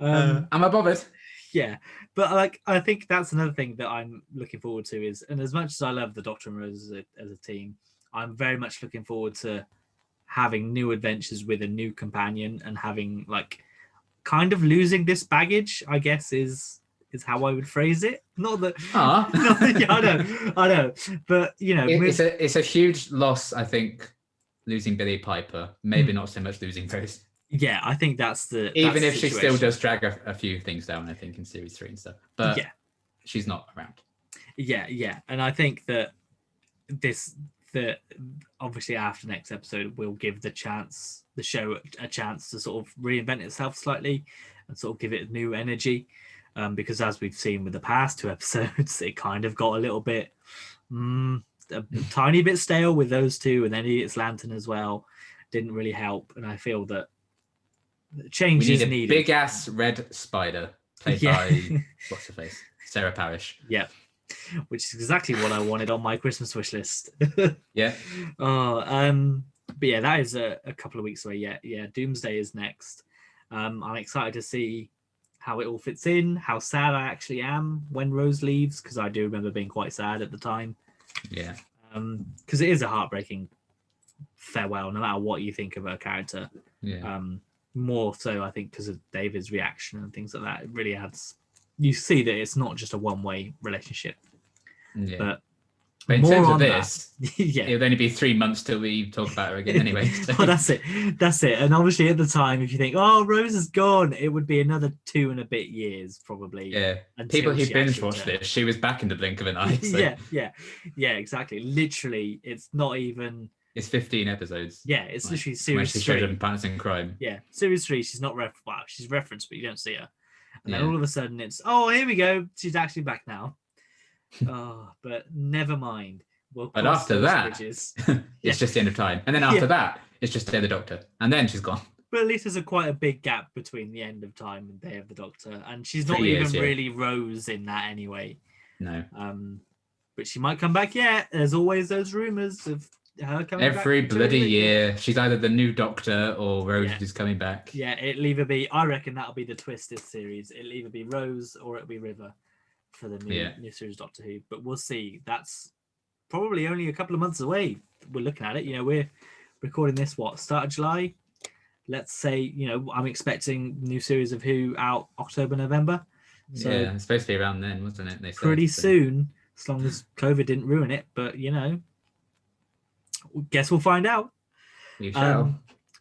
Am I bothered? Yeah, but I think that's another thing that I'm looking forward to is, and as much as I love the Doctor and Rose as a team, I'm very much looking forward to having new adventures with a new companion and having kind of losing this baggage, I guess, is how I would phrase it. Not that. I know, but it's a huge loss. I think losing Billie Piper, maybe not so much losing Rose. Yeah, I think that's even if she still does drag a few things down. I think in series 3 and stuff, but she's not around. Yeah, and I think that obviously after next episode we'll give the show a chance to sort of reinvent itself slightly and sort of give it new energy, because as we've seen with the past 2 episodes, it kind of got a little bit a tiny bit stale with those 2, and then Idiot's Lantern as well didn't really help, and I feel that change is needed. Big ass red spider played by what's her face, Sarah Parish. Yeah, which is exactly what I wanted on my Christmas wish list. Yeah. But yeah, that is a couple of weeks away. Yeah, Doomsday is next. I'm excited to see how it all fits in, how sad I actually am when Rose leaves, because I do remember being quite sad at the time. Yeah. Because it is a heartbreaking farewell, no matter what you think of her character. Yeah. More so, I think, because of David's reaction and things like that. It really adds. You see that it's not just a one-way relationship. Yeah. But in more terms of on this, yeah, it would only be 3 months till we talk about her again anyway. So. Well, that's it. That's it. And obviously, at the time, if you think, "Oh, Rose is gone," it would be another 2 and a bit years probably. Yeah. Until People who she binge actually watched returned. this, she was back in the blink of an eye. So yeah, exactly. Literally, it's not even. it's 15 episodes. Yeah, it's Like, literally when series she showed 3. up in Partners in Crime. Yeah, series 3. She's not she's referenced, but you don't see her. And then Yeah. all of a sudden, it's here we go. She's actually back now. But never mind. We'll But cross after those that, bridges. it's just the end of time. And then after that, it's just Day of the Doctor. And then she's gone. But at least there's quite a big gap between the end of time and Day of the Doctor, and she's 3 not years, even yeah. really Rose in that anyway. No. But she might come back yet. There's always those rumors of her coming back. Every bloody year, she's either the new Doctor or Rose is coming back. Yeah, it'll either be. I reckon that'll be the twist this series. It'll either be Rose or it'll be River for the new series Doctor Who. But we'll see. That's probably only a couple of months away. We're looking at it. We're recording this start of July. Let's say I'm expecting new series of Who out October, November. So yeah, it's supposed to be around then, wasn't it? They said, pretty soon, as long as COVID didn't ruin it. But guess we'll find out. You shall.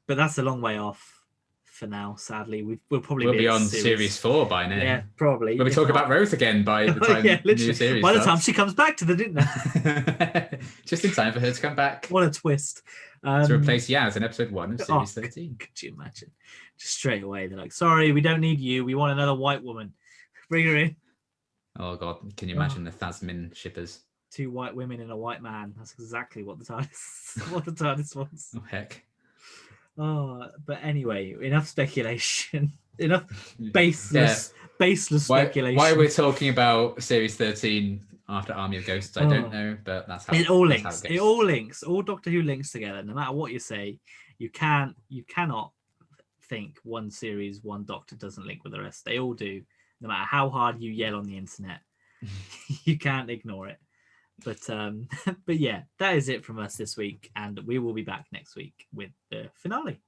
But that's a long way off for now. Sadly, we'll probably be on series 4 by now. Yeah, probably. We'll be talking about Rose again by the time the new series by the starts. time she comes back to the dinner. Just in time for her to come back. What a twist. To replace Yaz in episode 1 of series 13. Could you imagine? Just straight away, they're like, "Sorry, we don't need you. We want another white woman. Bring her in." Oh God, can you imagine the Tasman shippers? 2 white women and a white man. That's exactly what the TARDIS wants. Oh heck. But anyway, enough speculation. Enough baseless speculation. Why we're talking about series 13 after Army of Ghosts, I don't know, but that's how it all links. How it goes. It all links. All Doctor Who links together. No matter what you say, you cannot think one series, one Doctor doesn't link with the rest. They all do. No matter how hard you yell on the internet, you can't ignore it. But yeah, that is it from us this week, and we will be back next week with the finale.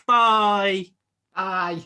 Bye. Bye.